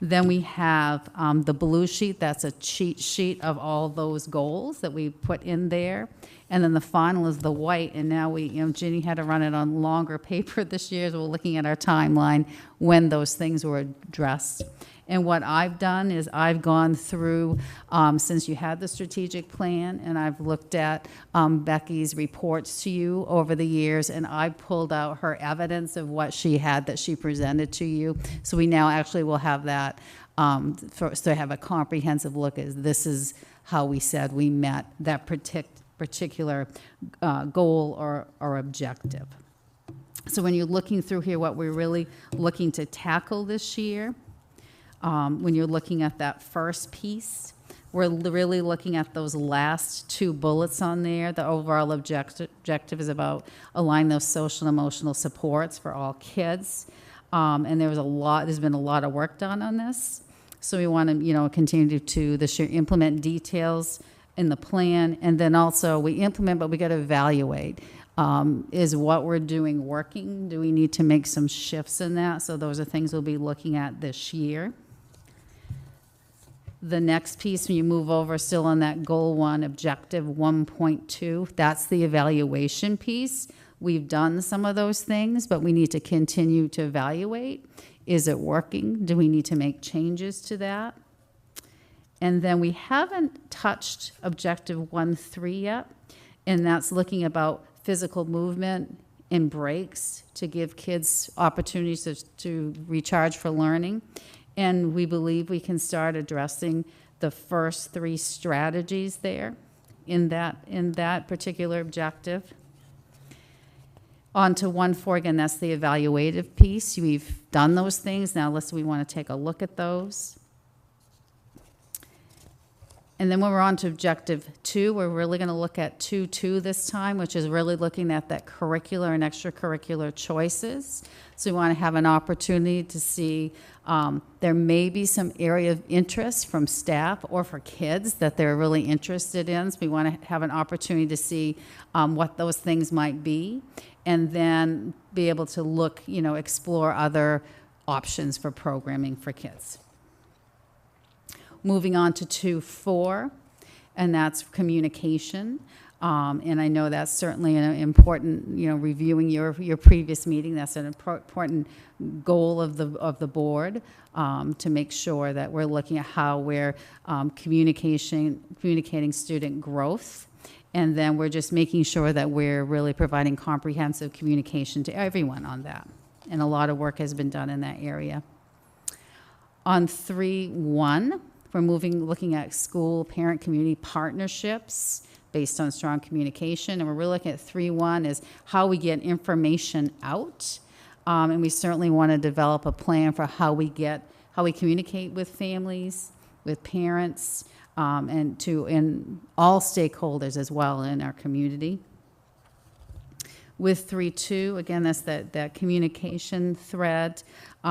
Then we have the blue sheet. That's a cheat sheet of all those goals that we put in there. And then the final is the white. And now Ginny had to run it on longer paper this year, so we're looking at our timeline when those things were addressed. And what I've done is I've gone through, since you had the strategic plan, and I've looked at Becky's reports to you over the years, and I pulled out her evidence of what she had that she presented to you. So we now actually will have that, so have a comprehensive look as this is how we said we met that particular goal or objective. So when you're looking through here, what we're really looking to tackle this year, when you're looking at that first piece, we're really looking at those last two bullets on there. The overall objective is about aligning those social and emotional supports for all kids. And there's been a lot of work done on this. So we want to, continue to this year implement details in the plan, and then also we implement, but we got to evaluate. Is what we're doing working? Do we need to make some shifts in that? So those are things we'll be looking at this year. The next piece, when you move over still on that goal 1, objective 1.2, that's the evaluation piece. We've done some of those things, but we need to continue to evaluate. Is it working? Do we need to make changes to that? And then we haven't touched objective 1.3 yet, and that's looking about physical movement and breaks to give kids opportunities to recharge for learning. And we believe we can start addressing the first 3 strategies there in that particular objective. On to 1.4, again, that's the evaluative piece. We've done those things. Now we want to take a look at those. And then when we're on to objective 2, we're really going to look at 2.2 this time, which is really looking at that curricular and extracurricular choices. So we want to have an opportunity to see there may be some area of interest from staff or for kids that they're really interested in. So we want to have an opportunity to see what those things might be, and then be able to look, explore other options for programming for kids. Moving on to 2.4, and that's communication. And I know that's certainly an important, reviewing your previous meeting. That's an important goal of the board, to make sure that we're looking at how we're communicating student growth. And then we're just making sure that we're really providing comprehensive communication to everyone on that. And a lot of work has been done in that area. On 3.1, we're looking at school parent community partnerships based on strong communication, and we're really looking at 3.1 is how we get information out, and we certainly want to develop a plan for how we communicate with families, with parents, and all stakeholders as well in our community. With 3.2, again, that's that communication thread. We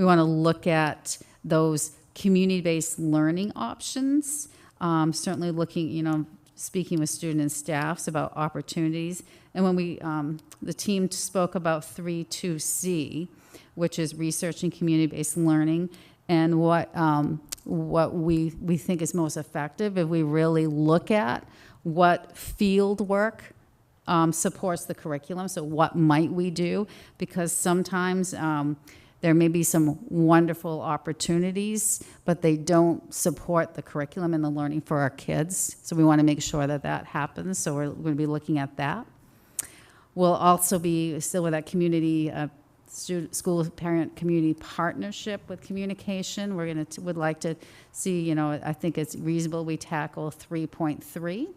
want to look at those community-based learning options, certainly looking, speaking with students and staffs about opportunities. And when the team spoke about 3.2C, which is researching community-based learning, and what we think is most effective if we really look at what field work supports the curriculum. So what might we do? Because sometimes there may be some wonderful opportunities, but they don't support the curriculum and the learning for our kids. So we want to make sure that that happens. So we're going to be looking at that. We'll also be still with that community, school parent community partnership with communication. Would like to see, I think it's reasonable we tackle 3.3,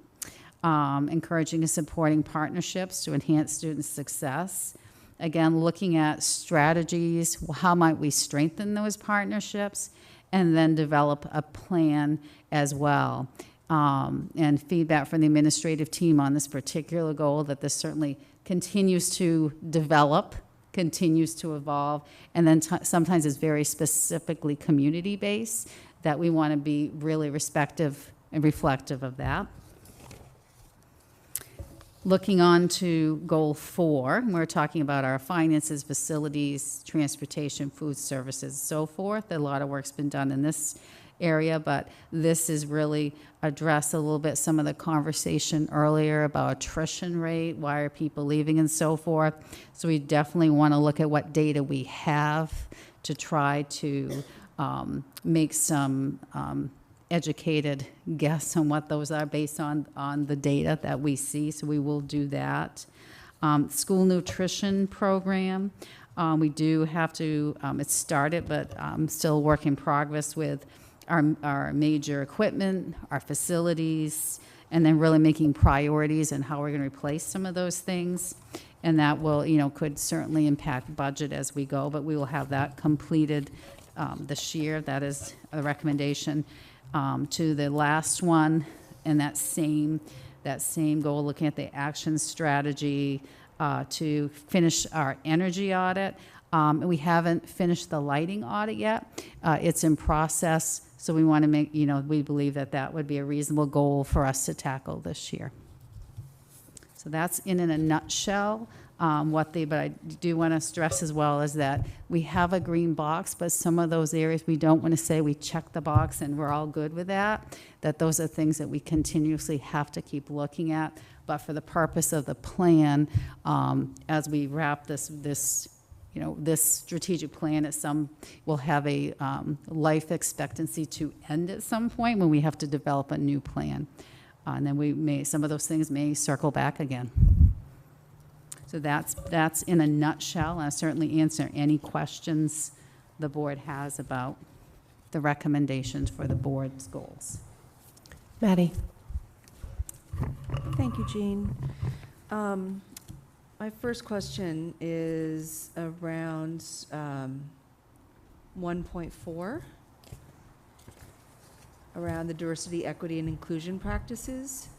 encouraging and supporting partnerships to enhance student success. Again, looking at strategies, how might we strengthen those partnerships, and then develop a plan as well. And feedback from the administrative team on this particular goal, that this certainly continues to develop, continues to evolve, and then sometimes is very specifically community-based, that we want to be really respective and reflective of that. Looking on to goal 4, we're talking about our finances, facilities, transportation, food services, so forth. A lot of work's been done in this area, but this is really address a little bit some of the conversation earlier about attrition rate, why are people leaving and so forth. So we definitely want to look at what data we have to try to make some educated guess on what those are based on the data that we see, so we will do that. School nutrition program, we do have to, it's started, but still work in progress with our major equipment, our facilities, and then really making priorities and how we're going to replace some of those things. And that will, could certainly impact budget as we go, but we will have that completed this year. That is a recommendation. To the last one, and that same goal, looking at the action strategy to finish our energy audit. We haven't finished the lighting audit yet. It's in process, so we want to make, we believe that would be a reasonable goal for us to tackle this year. So that's in a nutshell. But I do want to stress as well is that we have a green box, but some of those areas we don't want to say we check the box and we're all good with that those are things that we continuously have to keep looking at. But for the purpose of the plan, as we wrap this strategic plan, will have a life expectancy to end at some point when we have to develop a new plan. And then some of those things may circle back again. So that's in a nutshell. I'll certainly answer any questions the board has about the recommendations for the board's goals. Maddie. Thank you, Jean. My first question is around 1.4, around the diversity, equity, and inclusion practices.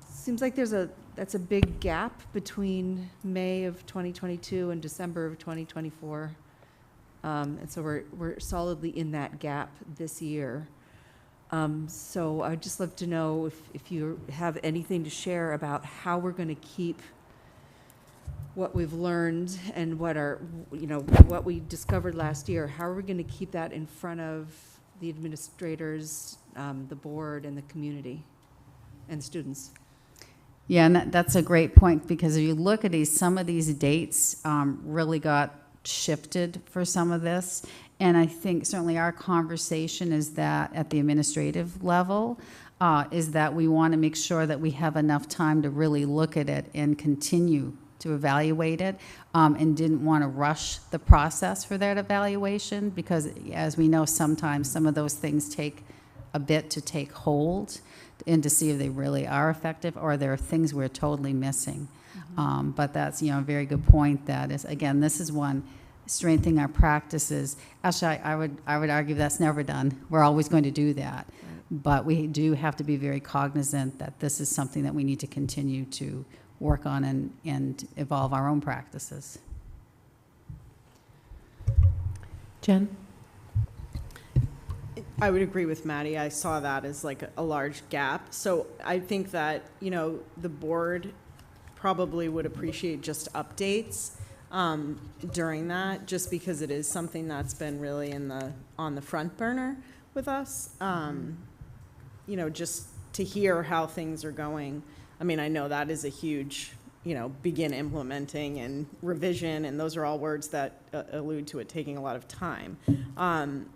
Seems like that's a big gap between May of 2022 and December of 2024. And so we're solidly in that gap this year. So I'd just love to know if you have anything to share about how we're going to keep what we've learned and what we discovered last year. How are we going to keep that in front of the administrators, the board, and the community and students? Yeah, and that's a great point, because if you look at some of these dates really got shifted for some of this. And I think certainly our conversation is that at the administrative level, is that we want to make sure that we have enough time to really look at it and continue to evaluate it, and didn't want to rush the process for that evaluation, because as we know, sometimes some of those things take a bit to take hold and to see if they really are effective or there are things we're totally missing. Mm-hmm. But that's, a very good point. That is, again, this is one, strengthening our practices. Actually, I would argue that's never done. We're always going to do that. Right. But we do have to be very cognizant that this is something that we need to continue to work on and evolve our own practices. Jen? I would agree with Maddie. I saw that as like a large gap. So I think that, the board probably would appreciate just updates during that, just because it is something that's been really on the front burner with us. Just to hear how things are going. I mean, I know that is a huge, begin implementing and revision, and those are all words that allude to it taking a lot of time.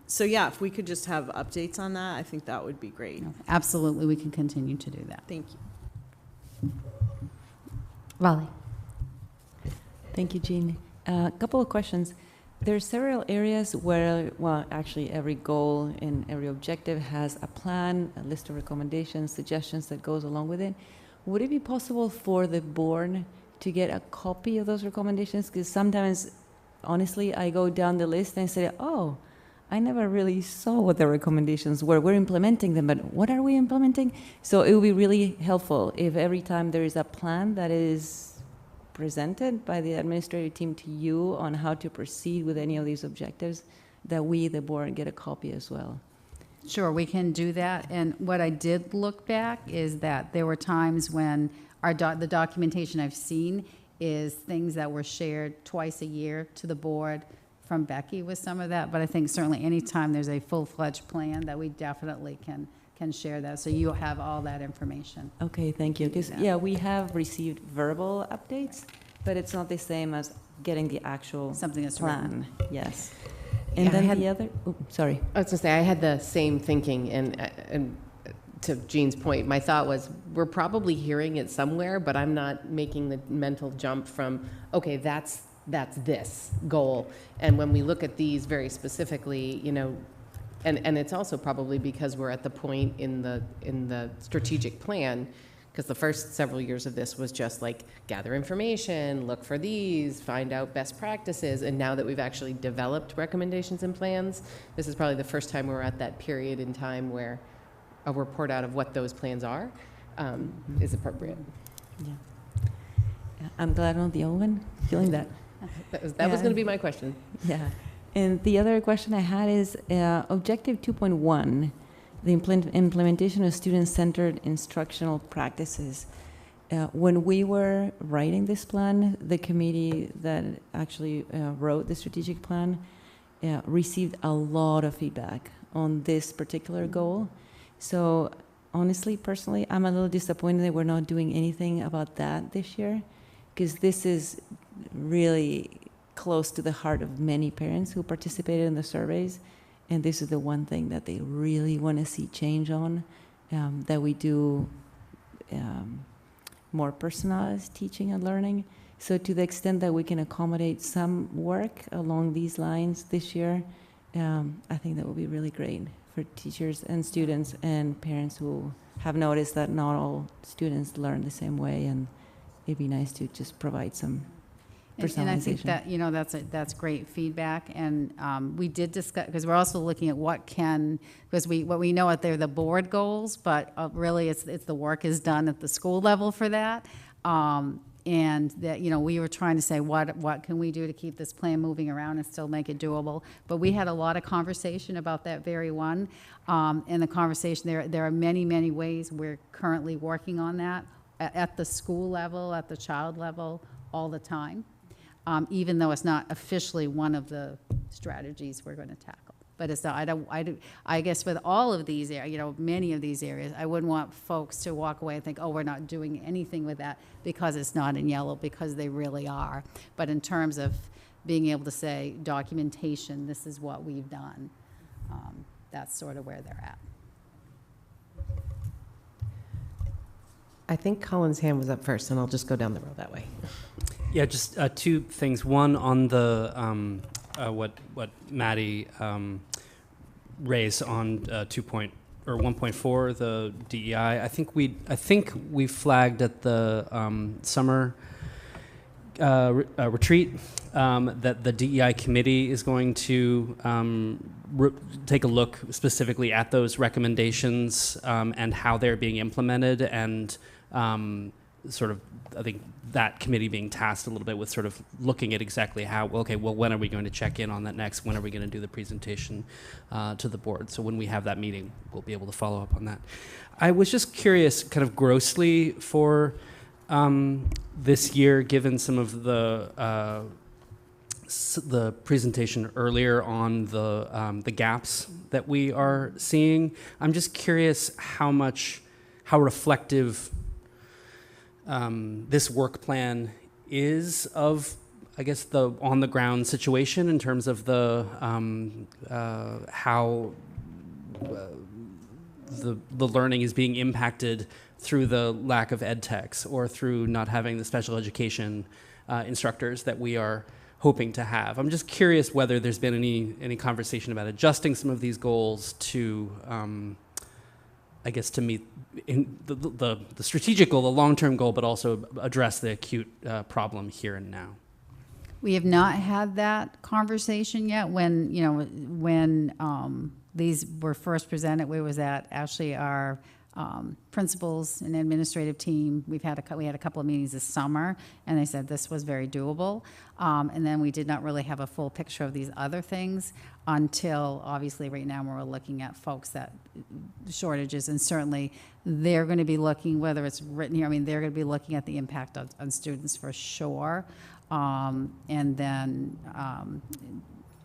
So yeah, if we could just have updates on that, I think that would be great. Absolutely, we can continue to do that. Thank you. Raleigh. Thank you, Jean. A couple of questions. There are several areas where, actually every goal and every objective has a plan, a list of recommendations, suggestions that goes along with it. Would it be possible for the board to get a copy of those recommendations? Because sometimes, honestly, I go down the list and say, oh, I never really saw what the recommendations were. We're implementing them, but what are we implementing? So it would be really helpful if every time there is a plan that is presented by the administrative team to you on how to proceed with any of these objectives, that we, the board, get a copy as well. Sure, we can do that. And what I did look back is that there were times when the documentation I've seen is things that were shared twice a year to the board from Becky with some of that. But I think certainly anytime there's a full-fledged plan, that we definitely can share that. So you'll have all that information. Okay, thank you. Because, yeah, we have received verbal updates, but it's not the same as getting the actual something that's plan. written. Yes. And then the other, sorry. I was going to say, I had the same thinking, and to Jean's point, my thought was, we're probably hearing it somewhere, but I'm not making the mental jump from, okay, that's this goal. And when we look at these very specifically, you know, and it's also probably because we're at the point in the strategic plan, because the first several years of this was just like gather information, look for these, find out best practices, and now that we've actually developed recommendations and plans, this is probably the first time we're at that period in time where a report out of what those plans are is appropriate. Yeah. I'm glad I'm not the only one feeling that. That was going to be my question. Yeah. And the other question I had is Objective 2.1, the implementation of student-centered instructional practices. When we were writing this plan, the committee that actually wrote the strategic plan received a lot of feedback on this particular goal. So honestly, personally, I'm a little disappointed that we're not doing anything about that this year, because this is really close to the heart of many parents who participated in the surveys. And this is the one thing that they really want to see change on, that we do more personalized teaching and learning. So to the extent that we can accommodate some work along these lines this year, I think that will be really great for teachers and students and parents who have noticed that not all students learn the same way, and it'd be nice to just provide some personalization. And I think that, you know, that's great feedback. And we did discuss, because we're also looking at what we know out there, the board goals, but really it's the work is done at the school level for that. And that, you know, we were trying to say, what can we do to keep this plan moving around and still make it doable? But we had a lot of conversation about that very one. In the conversation, there are many, many ways we're currently working on that at the school level, at the child level, all the time. Even though it's not officially one of the strategies we're going to tackle. But it's not, I guess with all of these areas, you know, many of these areas, I wouldn't want folks to walk away and think, oh, we're not doing anything with that because it's not in yellow, because they really are. But in terms of being able to say documentation, this is what we've done, that's sort of where they're at. I think Colin's hand was up first, and I'll just go down the row that way. Yeah, just two things. One on the what Maddie raised on 1.4, the DEI. I think we flagged at the summer retreat that the DEI committee is going to take a look specifically at those recommendations and how they're being implemented, and sort of, I think that committee being tasked a little bit with sort of looking at exactly how, when are we going to check in on that next? When are we going to do the presentation to the board? So when we have that meeting, we'll be able to follow up on that. I was just curious, kind of grossly, for this year, given some of the presentation earlier on the gaps that we are seeing. I'm just curious how reflective this work plan is of, I guess, the on-the-ground situation in terms of the how the learning is being impacted through the lack of ed techs or through not having the special education instructors that we are hoping to have. I'm just curious whether there's been any conversation about adjusting some of these goals to, I guess, to meet in the strategic goal, the long-term goal, but also address the acute problem here and now. We have not had that conversation yet. When these were first presented, we was at actually our principals and administrative team. We had a couple of meetings this summer, and they said this was very doable. And then we did not really have a full picture of these other things until, obviously, right now we're looking at folks that shortages, and certainly they're going to be looking, whether it's written here, I mean, they're going to be looking at the impact on students for sure. And then,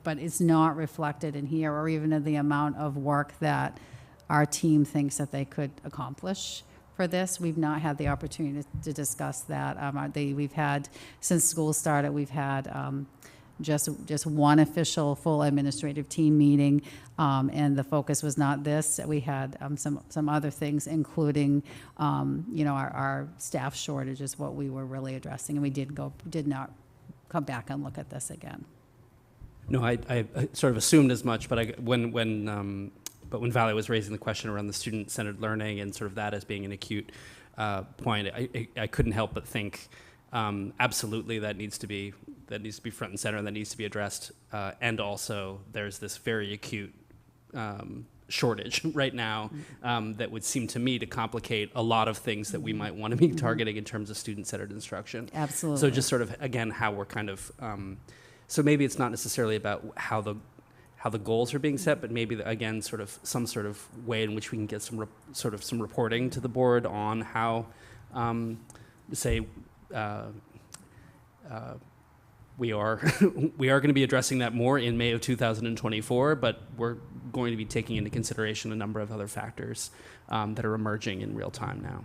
but it's not reflected in here, or even in the amount of work that our team thinks that they could accomplish for this. We've not had the opportunity to discuss that. We've had, since school started, we've had just one official full administrative team meeting, and the focus was not this. We had some other things, including our staff shortage is what we were really addressing, and we did not come back and look at this again. No, I sort of assumed as much, but when Valerie was raising the question around the student-centered learning and sort of that as being an acute point, I couldn't help but think absolutely that needs to be front and center, and that needs to be addressed. And also, there's this very acute shortage right now that would seem to me to complicate a lot of things that we might want to be targeting in terms of student-centered instruction. Absolutely. So just sort of, again, how we're kind of, so maybe it's not necessarily about how the goals are being set, but maybe, again, sort of some sort of way in which we can get some reporting to the board on how, we are going to be addressing that more in May of 2024, but we're going to be taking into consideration a number of other factors that are emerging in real time now.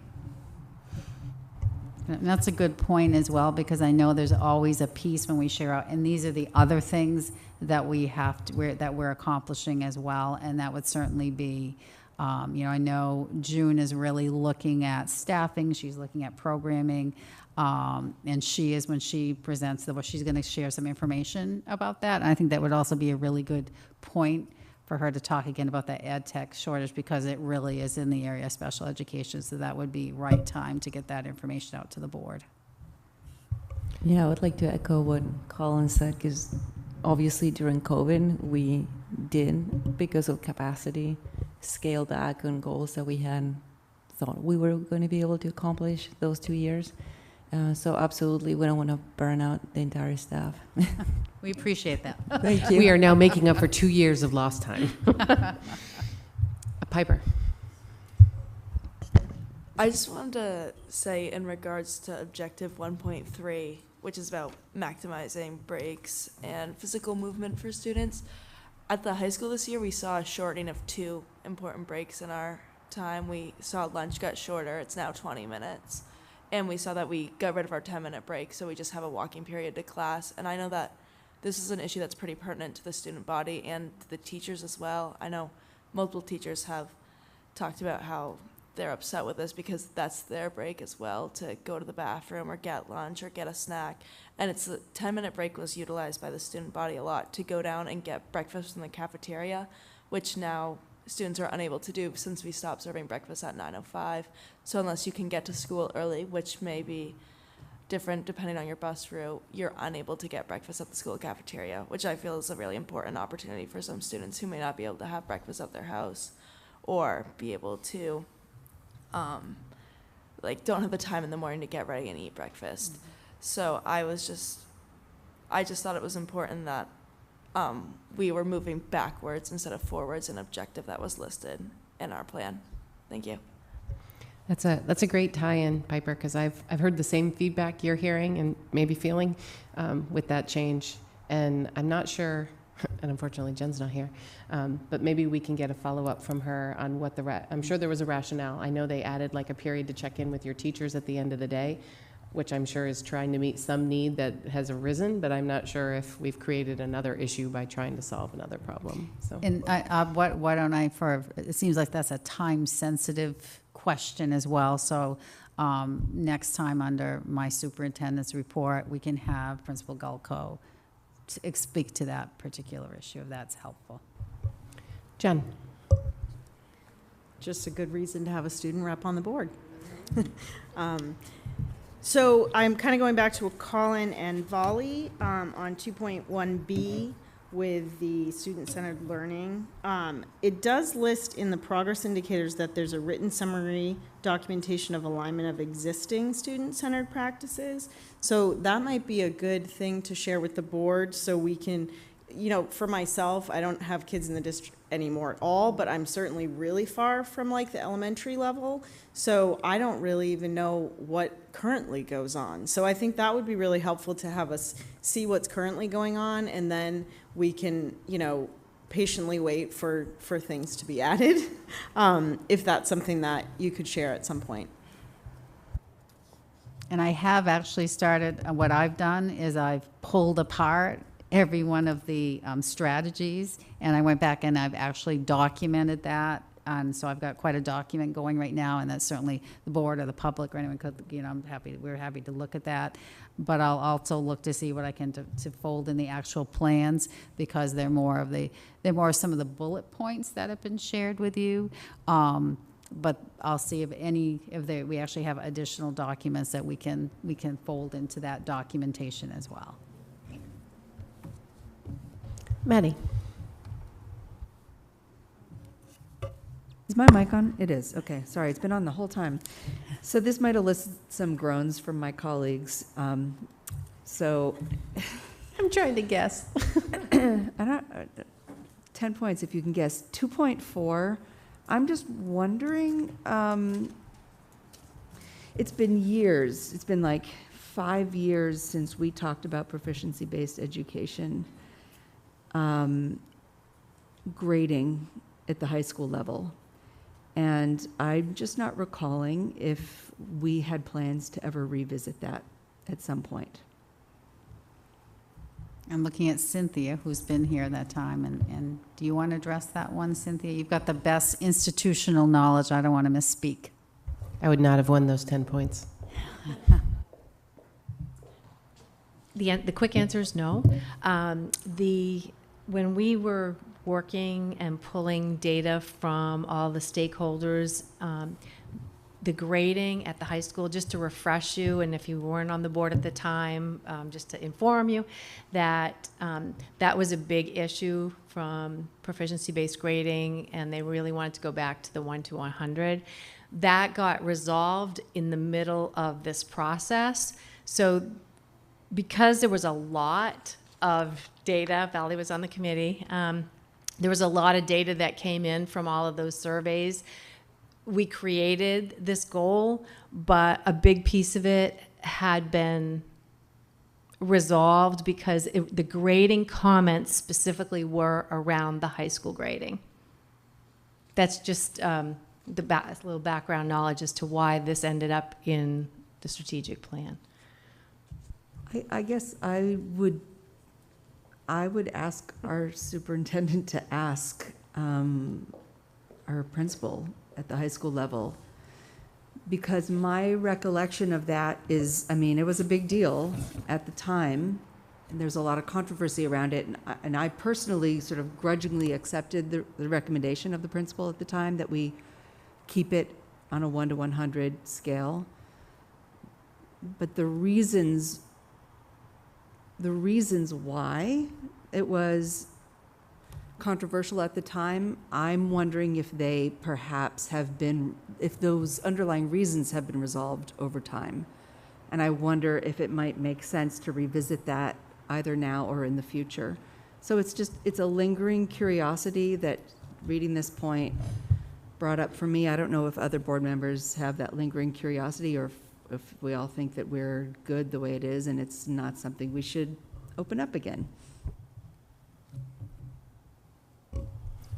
And that's a good point as well, because I know there's always a piece when we share out, and these are the other things that we're accomplishing as well, and that would certainly be, I know June is really looking at staffing, she's looking at programming, and when she presents she's going to share some information about that. And I think that would also be a really good point for her to talk again about the ed tech shortage, because it really is in the area of special education. So that would be right time to get that information out to the board. Yeah, I would like to echo what Colin said, because obviously during COVID, we did, because of capacity, scale back on goals that we had thought we were going to be able to accomplish those 2 years. So absolutely, we don't want to burn out the entire staff. We appreciate that. Thank you. We are now making up for 2 years of lost time. Piper. I just wanted to say, in regards to objective 1.3, which is about maximizing breaks and physical movement for students, at the high school this year, we saw a shortening of 2 important breaks in our time. We saw lunch got shorter. It's now 20 minutes. And we saw that we got rid of our 10-minute break, so we just have a walking period to class. And I know that this is an issue that's pretty pertinent to the student body and to the teachers as well. I know multiple teachers have talked about how they're upset with this, because that's their break as well, to go to the bathroom or get lunch or get a snack. And it's a 10-minute break was utilized by the student body a lot to go down and get breakfast in the cafeteria, which now students are unable to do since we stopped serving breakfast at 9:05. So unless you can get to school early, which may be different depending on your bus route, you're unable to get breakfast at the school cafeteria, which I feel is a really important opportunity for some students who may not be able to have breakfast at their house or be able to don't have the time in the morning to get ready and eat breakfast. Mm-hmm. So I just thought it was important that we were moving backwards instead of forwards, an objective that was listed in our plan. Thank you. That's a great tie-in, Piper, because I've heard the same feedback you're hearing and maybe feeling with that change. And I'm not sure, and unfortunately Jen's not here, but maybe we can get a follow-up from her on what I'm sure there was a rationale. I know they added like a period to check in with your teachers at the end of the day, which I'm sure is trying to meet some need that has arisen, but I'm not sure if we've created another issue by trying to solve another problem. So, and why don't I, it seems like that's a time-sensitive question as well. So next time under my superintendent's report, we can have Principal Gulko speak to that particular issue, if that's helpful. Jen. Just a good reason to have a student rep on the board. So I'm kind of going back to a Colin and Volley on 2.1b, with the student-centered learning. It does list in the progress indicators that there's a written summary documentation of alignment of existing student-centered practices. So that might be a good thing to share with the board so we can, you know, for myself, I don't have kids in the district anymore at all, but I'm certainly really far from like the elementary level. So I don't really even know what currently goes on. So I think that would be really helpful to have us see what's currently going on, and then we can, you know, patiently wait for things to be added, if that's something that you could share at some point. And I have actually started, what I've done is I've pulled apart every one of the strategies, and I went back and I've actually documented that. And so I've got quite a document going right now, and that's certainly the board or the public or anyone could, you know, we're happy to look at that. But I'll also look to see what I can to fold in the actual plans, because they're more some of the bullet points that have been shared with you. But I'll see if we actually have additional documents that we can fold into that documentation as well. Maddie. Is my mic on? It is. Okay, sorry, it's been on the whole time. So this might elicit some groans from my colleagues. So I'm trying to guess. 10 points if you can guess. 2.4, I'm just wondering, it's been years, it's been like 5 years since we talked about proficiency-based education grading at the high school level. And I'm just not recalling if we had plans to ever revisit that at some point. I'm looking at Cynthia, who's been here that time, and do you want to address that one, Cynthia? You've got the best institutional knowledge. I don't want to misspeak. I would not have won those 10 points. The quick answer is no. When we were working and pulling data from all the stakeholders, the grading at the high school, just to refresh you, and if you weren't on the board at the time, just to inform you, that that was a big issue from proficiency-based grading, and they really wanted to go back to the 1 to 100. That got resolved in the middle of this process. So because there was a lot of data, Valerie was on the committee, there was a lot of data that came in from all of those surveys. We created this goal, but a big piece of it had been resolved because the grading comments specifically were around the high school grading. That's just little background knowledge as to why this ended up in the strategic plan. I guess I would ask our superintendent to ask our principal at the high school level, because my recollection of that is, I mean, it was a big deal at the time, and there's a lot of controversy around it, and I personally sort of grudgingly accepted the recommendation of the principal at the time that we keep it on a 1 to 100 scale. But the reasons why it was controversial at the time, I'm wondering if they perhaps if those underlying reasons have been resolved over time. And I wonder if it might make sense to revisit that either now or in the future. So it's a lingering curiosity that reading this point brought up for me. I don't know if other board members have that lingering curiosity, or if we all think that we're good the way it is and it's not something we should open up again.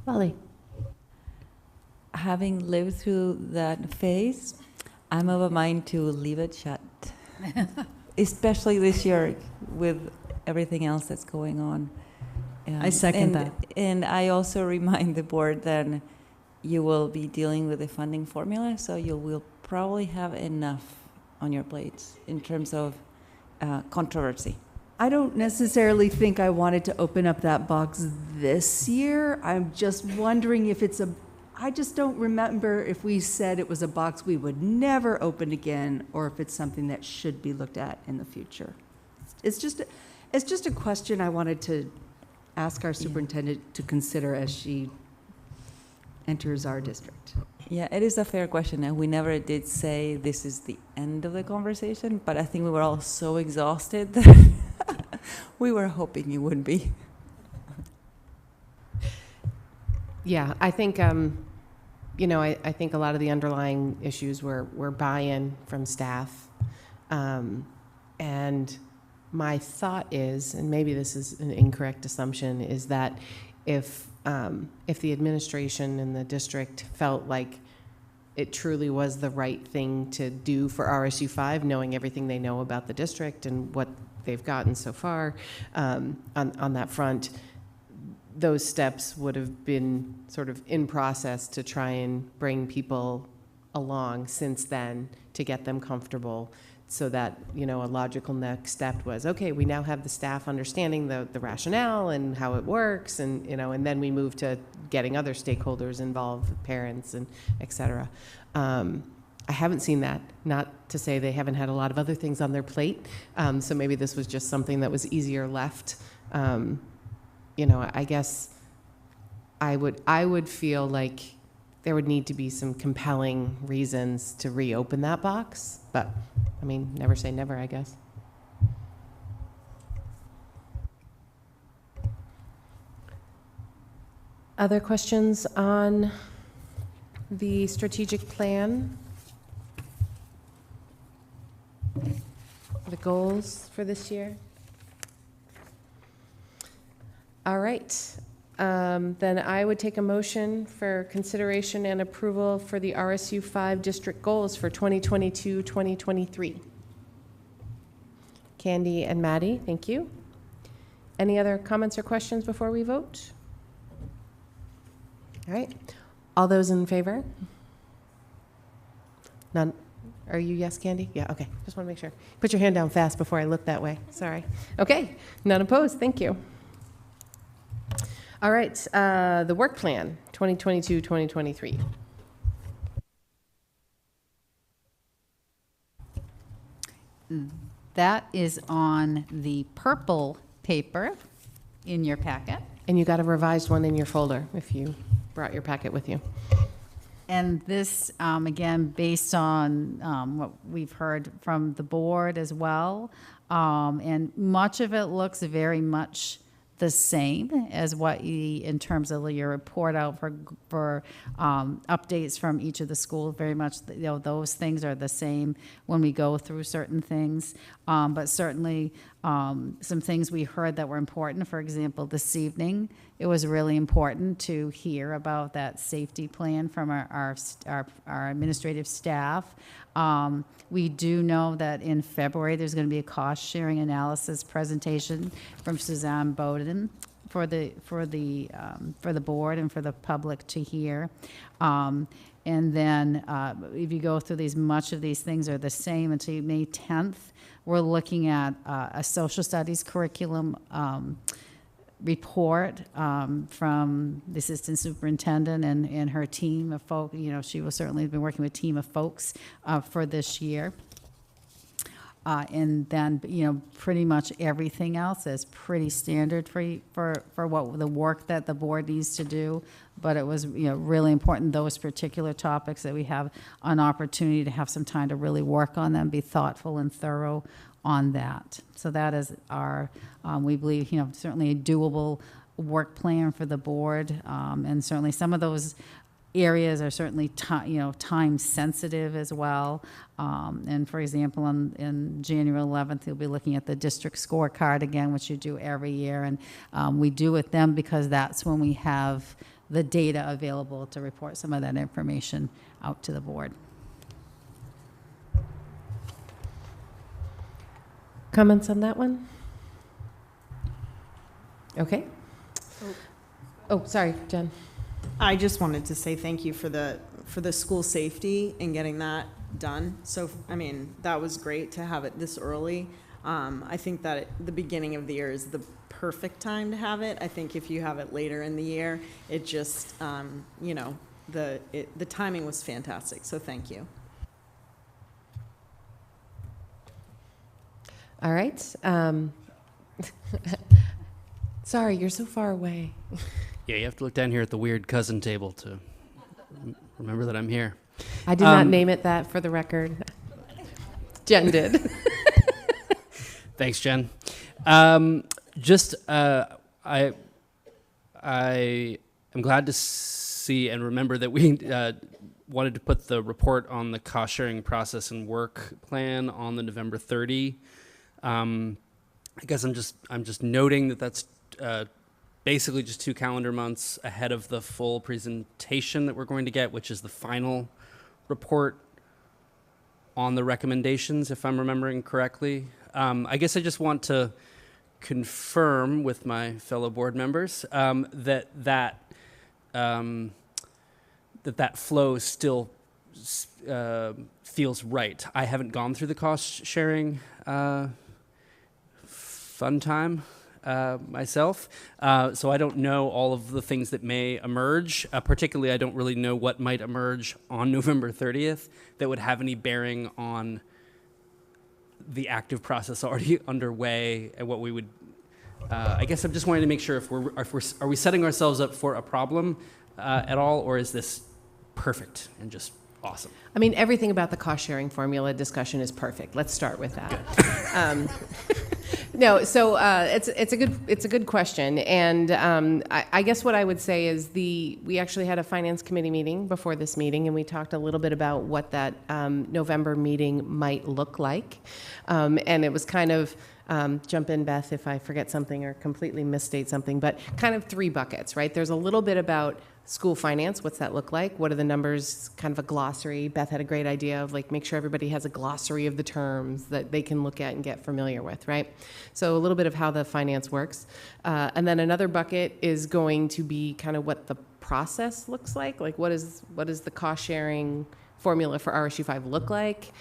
Molly. Having lived through that phase, I'm of a mind to leave it shut. Especially this year with everything else that's going on. I second that. And I also remind the board that you will be dealing with the funding formula, so you will probably have enough on your plates in terms of controversy. I don't necessarily think I wanted to open up that box this year. I'm just wondering if I just don't remember if we said it was a box we would never open again, or if it's something that should be looked at in the future. It's just a question I wanted to ask our superintendent to consider as she enters our district. Yeah, it is a fair question, and we never did say this is the end of the conversation, but I think we were all so exhausted that we were hoping it would be. Yeah, I think, I think a lot of the underlying issues were buy-in from staff. And my thought is, and maybe this is an incorrect assumption, is that if the administration and the district felt like it truly was the right thing to do for RSU5, knowing everything they know about the district and what they've gotten so far on that front, those steps would have been sort of in process to try and bring people along since then to get them comfortable, so that, a logical next step was, okay, we now have the staff understanding the rationale and how it works, and, and then we move to getting other stakeholders involved, parents and et cetera. I haven't seen that, not to say they haven't had a lot of other things on their plate, so maybe this was just something that was easier left. I guess I would feel like there would need to be some compelling reasons to reopen that box, but I mean, never say never, I guess. Other questions on the strategic plan? The goals for this year? All right. Then I would take a motion for consideration and approval for the RSU5 district goals for 2022-2023. Candy and Maddie, thank you. Any other comments or questions before we vote? All right. All those in favor? None? Are you yes, Candy? Yeah, okay. Just want to make sure. Put your hand down fast before I look that way. Sorry. Okay. None opposed. Thank you. All right, the work plan, 2022-2023. That is on the purple paper in your packet. And you got a revised one in your folder if you brought your packet with you. And this, again, based on what we've heard from the board as well, and much of it looks very much the same as what you, in terms of your report out for updates from each of the schools. Very much, those things are the same when we go through certain things. But certainly, some things we heard that were important. For example, this evening, it was really important to hear about that safety plan from our administrative staff. We do know that in February, there's going to be a cost-sharing analysis presentation from Suzanne Bowden for the board and for the public to hear. And then if you go through these, much of these things are the same until May 10th. We're looking at a social studies curriculum report from the assistant superintendent and her team of folks. She will certainly have been working with a team of folks for this year. And then, pretty much everything else is pretty standard for what the work that the board needs to do. But it was, really important, those particular topics, that we have an opportunity to have some time to really work on them, be thoughtful and thorough on that. So that is our, we believe, certainly a doable work plan for the board. And certainly some of those areas are certainly time sensitive as well. And for example, in January 11th, you'll be looking at the district scorecard again, which you do every year. And we do with them because that's when we have the data available to report some of that information out to the board. Comments on that one? Okay. Oh, sorry, Jen. I just wanted to say thank you for the school safety and getting that done. So, I mean, that was great to have it this early. I think that the beginning of the year is the perfect time to have it. I think if you have it later in the year, it just, the timing was fantastic. So thank you. All right. Sorry, you're so far away. Yeah, you have to look down here at the weird cousin table to remember that I'm here. I did not name it that, for the record. Jen did. Thanks, Jen. I am glad to see and remember that we wanted to put the report on the cost sharing process and work plan on the November 30. I guess I'm just noting that that's basically just 2 calendar months ahead of the full presentation that we're going to get, which is the final report on the recommendations, if I'm remembering correctly. I guess I just want to confirm with my fellow board members that flow still feels right. I haven't gone through the cost sharing fun time myself, so I don't know all of the things that may emerge. Particularly, I don't really know what might emerge on November 30th that would have any bearing on the active process already underway and what we would. I guess I'm just wanting to make sure are we setting ourselves up for a problem at all, or is this perfect and just awesome? I mean, everything about the cost sharing formula discussion is perfect. Let's start with that. No, so it's a good question, and I guess what I would say is we actually had a finance committee meeting before this meeting, and we talked a little bit about what that November meeting might look like, and it was kind of jump in, Beth, if I forget something or completely misstate something, but kind of 3 buckets, right? There's a little bit about school finance. What's that look like? What are the numbers? Kind of a glossary. Beth had a great idea of make sure everybody has a glossary of the terms that they can look at and get familiar with, right? So a little bit of how the finance works. And then another bucket is going to be kind of what the process looks like. Like what is the cost sharing formula for RSU5 look like?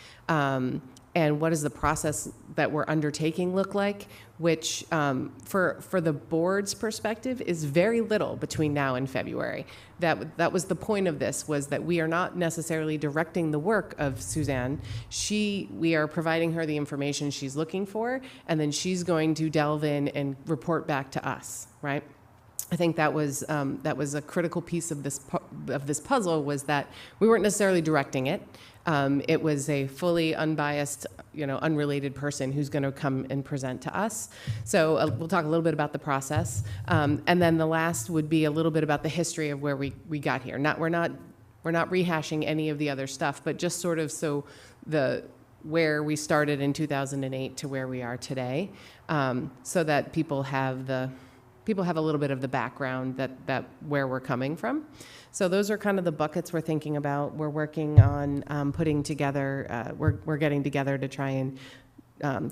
And what does the process that we're undertaking look like, which for the board's perspective is very little between now and February. That was the point of this, was that we are not necessarily directing the work of Suzanne. We are providing her the information she's looking for, and then she's going to delve in and report back to us, right? I think that was a critical piece of this puzzle, was that we weren't necessarily directing it. It was a fully unbiased, unrelated person who's going to come and present to us. So we'll talk a little bit about the process, and then the last would be a little bit about the history of where we got here. We're not rehashing any of the other stuff, but just sort of where we started in 2008 to where we are today, so that people have a little bit of the background that where we're coming from. So those are kind of the buckets we're thinking about. We're working on putting together, we're getting together to try and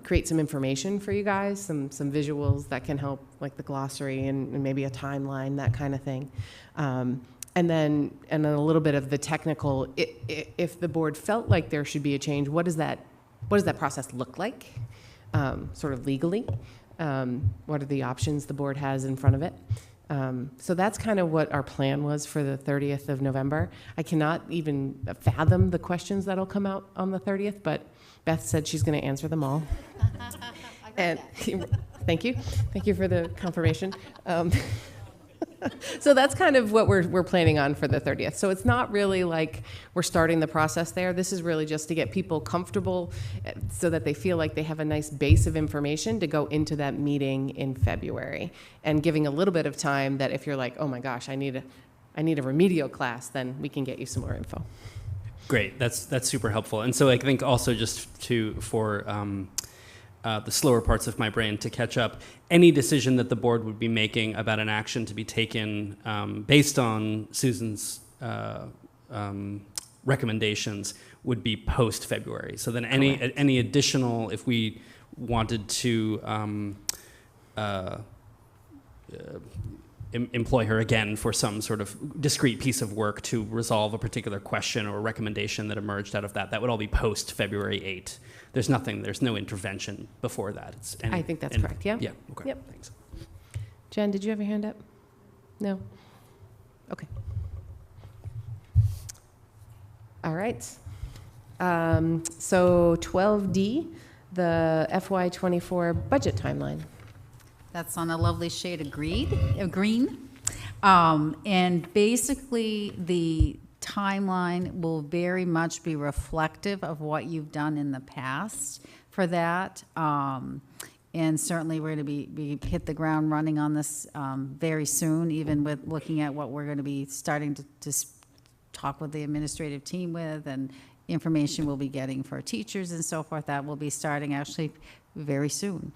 create some information for you guys, some visuals that can help, like the glossary and maybe a timeline, that kind of thing. And then a little bit of the technical, if the board felt like there should be a change, what does that process look like, sort of legally? What are the options the board has in front of it? So that's kind of what our plan was for the 30th of November. I cannot even fathom the questions that'll come out on the 30th, but Beth said she's going to answer them all. And thank you for the confirmation. So that's kind of what we're planning on for the 30th. So it's not really like we're starting the process there. This is really just to get people comfortable so that they feel like they have a nice base of information to go into that meeting in February, and giving a little bit of time that if you're like, oh my gosh, I need a remedial class, then we can get you some more info. Great, that's super helpful. And so I think also just for the slower parts of my brain to catch up, any decision that the board would be making about an action to be taken based on Susan's recommendations would be post-February. So then any additional, if we wanted to employ her again for some sort of discrete piece of work to resolve a particular question or recommendation that emerged out of that would all be post-February 8. There's no intervention before that. I think that's correct, yeah? Yeah, okay, yep. Thanks. Jen, did you have your hand up? No? Okay. All right. So 12D, the FY24 budget timeline. That's on a lovely shade of green. And basically, the timeline will very much be reflective of what you've done in the past for that. And certainly, we're going to be hit the ground running on this very soon, even with looking at what we're going to be starting to talk with the administrative team with, and information we'll be getting for teachers and so forth. That will be starting actually very soon.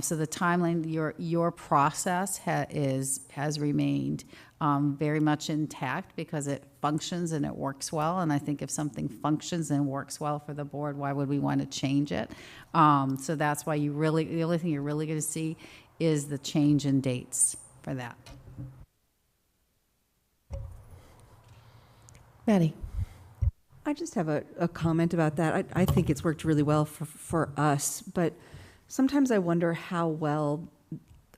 So the timeline, your process has remained very much intact because it functions and it works well. And I think if something functions and works well for the board, why would we want to change it? So that's why the only thing you're really going to see is the change in dates for that. Maddie. I just have a comment about that. I think it's worked really well for us, but sometimes I wonder how well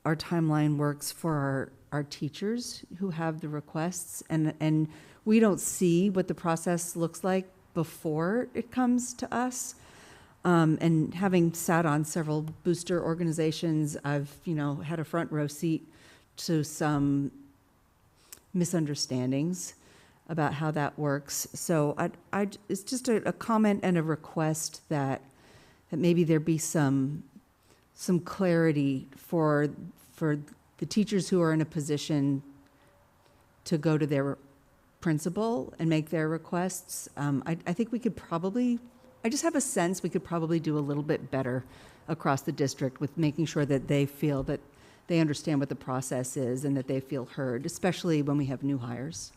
our timeline works for our teachers who have the requests, and we don't see what the process looks like before it comes to us. And having sat on several booster organizations, I've had a front row seat to some misunderstandings about how that works. So it's just a comment and a request that maybe there be some clarity for the teachers who are in a position to go to their principal and make their requests. I think we could probably, I just have a sense we could probably do a little bit better across the district with making sure that they feel that they understand what the process is and that they feel heard, especially when we have new hires.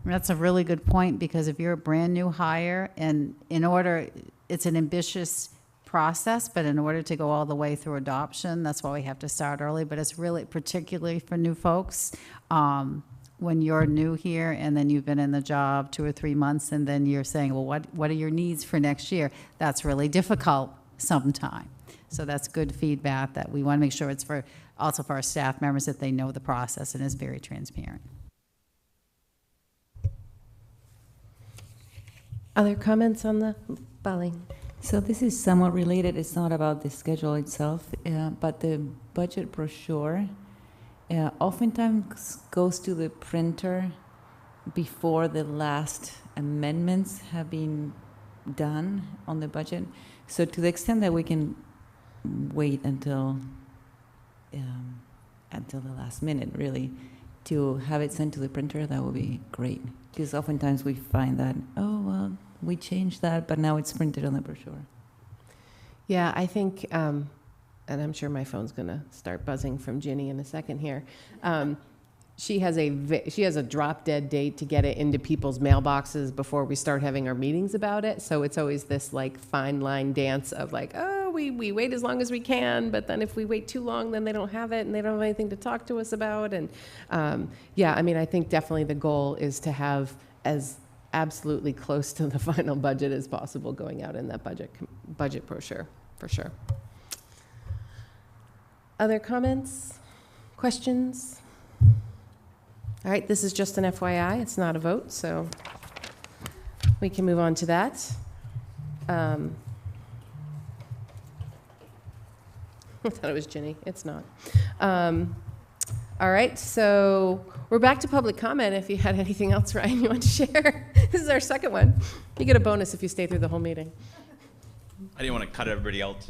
That's a really good point, because if you're a brand new hire, and it's an ambitious process, but in order to go all the way through adoption, that's why we have to start early. But it's really particularly for new folks. When you're new here and then you've been in the job 2 or 3 months, and then you're saying, well, what are your needs for next year? That's really difficult sometime. So that's good feedback that we want to make sure it's also for our staff members, that they know the process and is very transparent. Other comments on the Bali? So this is somewhat related. It's not about the schedule itself, but the budget brochure oftentimes goes to the printer before the last amendments have been done on the budget. So to the extent that we can wait until the last minute, really, to have it sent to the printer, that would be great. Because oftentimes we find that, oh, well, we changed that, but now it's printed on the brochure. Yeah, I think, and I'm sure my phone's going to start buzzing from Ginny in a second here. She has a drop dead date to get it into people's mailboxes before we start having our meetings about it. So it's always this like fine line dance of like, oh, we wait as long as we can, but then if we wait too long, then they don't have it and they don't have anything to talk to us about. And yeah, I mean, I think definitely the goal is to have as absolutely close to the final budget as possible going out in that budget brochure, for sure. Other comments, questions? All right, this is just an FYI. It's not a vote, so we can move on to that. I thought it was Ginny. It's not. All right, so we're back to public comment. If you had anything else, Ryan, you want to share? This is our second one. You get a bonus if you stay through the whole meeting. I didn't want to cut everybody out,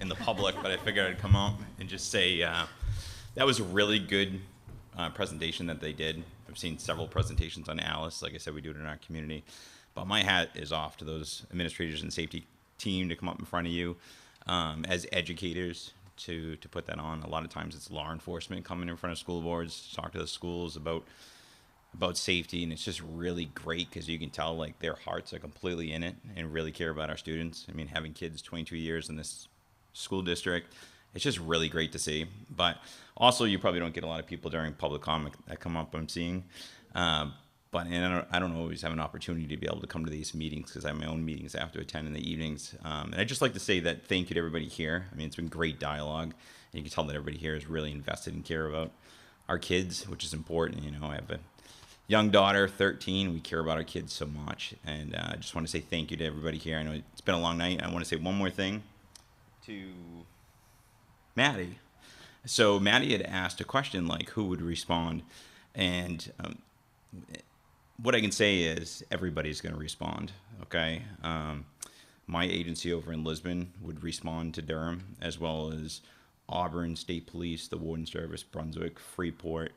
in the public, but I figured I'd come out and just say that was a really good presentation that they did. I've seen several presentations on Alice. Like I said, we do it in our community. But my hat is off to those administrators and safety team to come up in front of you as educators to put that on. A lot of times it's law enforcement coming in front of school boards to talk to the schools about safety, and it's just really great because you can tell like their hearts are completely in it and really care about our students. I mean, having kids 22 years in this school district, it's just really great to see. But also, you probably don't get a lot of people during public comment that come up I'm seeing. But I don't always have an opportunity to be able to come to these meetings because I have my own meetings I have to attend in the evenings. And I'd just like to say that thank you to everybody here. I mean, it's been great dialogue. And you can tell that everybody here is really invested and care about our kids, which is important. I have a young daughter, 13. We care about our kids so much. And I just want to say thank you to everybody here. I know it's been a long night. I want to say one more thing to Maddie. So Maddie had asked a question like, who would respond? And what I can say is everybody's going to respond, okay? My agency over in Lisbon would respond to Durham, as well as Auburn, State Police, the Warden Service, Brunswick, Freeport.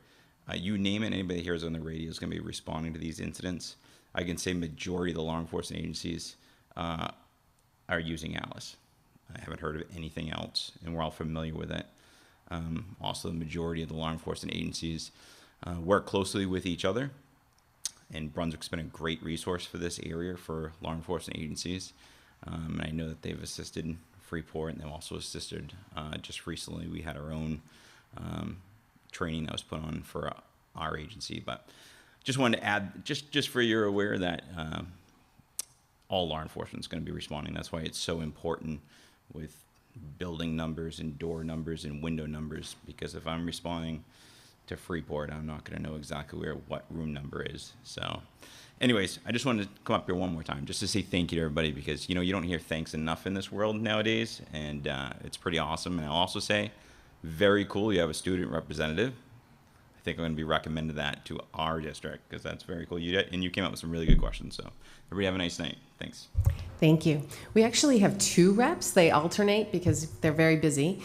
You name it, anybody that hears on the radio is going to be responding to these incidents. I can say majority of the law enforcement agencies are using Alice. I haven't heard of anything else, and we're all familiar with it. Also, the majority of the law enforcement agencies work closely with each other, and Brunswick's been a great resource for this area for law enforcement agencies. And I know that they've assisted Freeport, and they've also assisted, just recently we had our own training that was put on for our agency. But just wanted to add, just for you're aware that all law enforcement is going to be responding. That's why it's so important with building numbers and door numbers and window numbers, because if I'm responding to Freeport, I'm not going to know exactly what room number is. So anyways, I just wanted to come up here one more time just to say thank you to everybody, because you don't hear thanks enough in this world nowadays, and it's pretty awesome. And I'll also say, very cool, you have a student representative. I think I'm going to be recommending that to our district, because that's very cool. You came up with some really good questions. So everybody have a nice night. Thanks. Thank you. We actually have 2 reps. They alternate because they're very busy.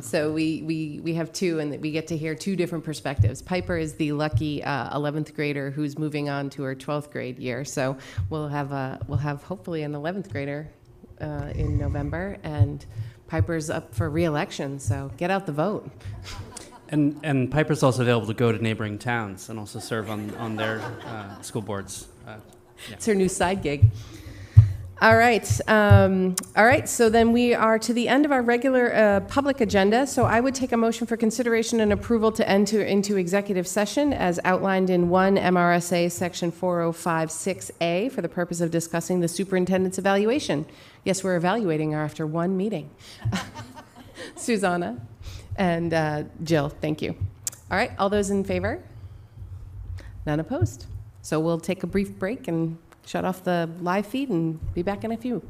So we have 2, and we get to hear 2 different perspectives. Piper is the lucky 11th grader who's moving on to her 12th grade year. So we'll have hopefully an 11th grader in November, and Piper's up for re-election. So get out the vote. And Piper's also available to go to neighboring towns and also serve on their school boards. Yeah. It's her new side gig. All right. So then we are to the end of our regular public agenda. So I would take a motion for consideration and approval to enter into executive session as outlined in 1 MRSA section 4056A for the purpose of discussing the superintendent's evaluation. Yes, we're evaluating her after 1 meeting. Susanna and Jill, thank you. All right. All those in favor? None opposed. So we'll take a brief break and shut off the live feed and be back in a few.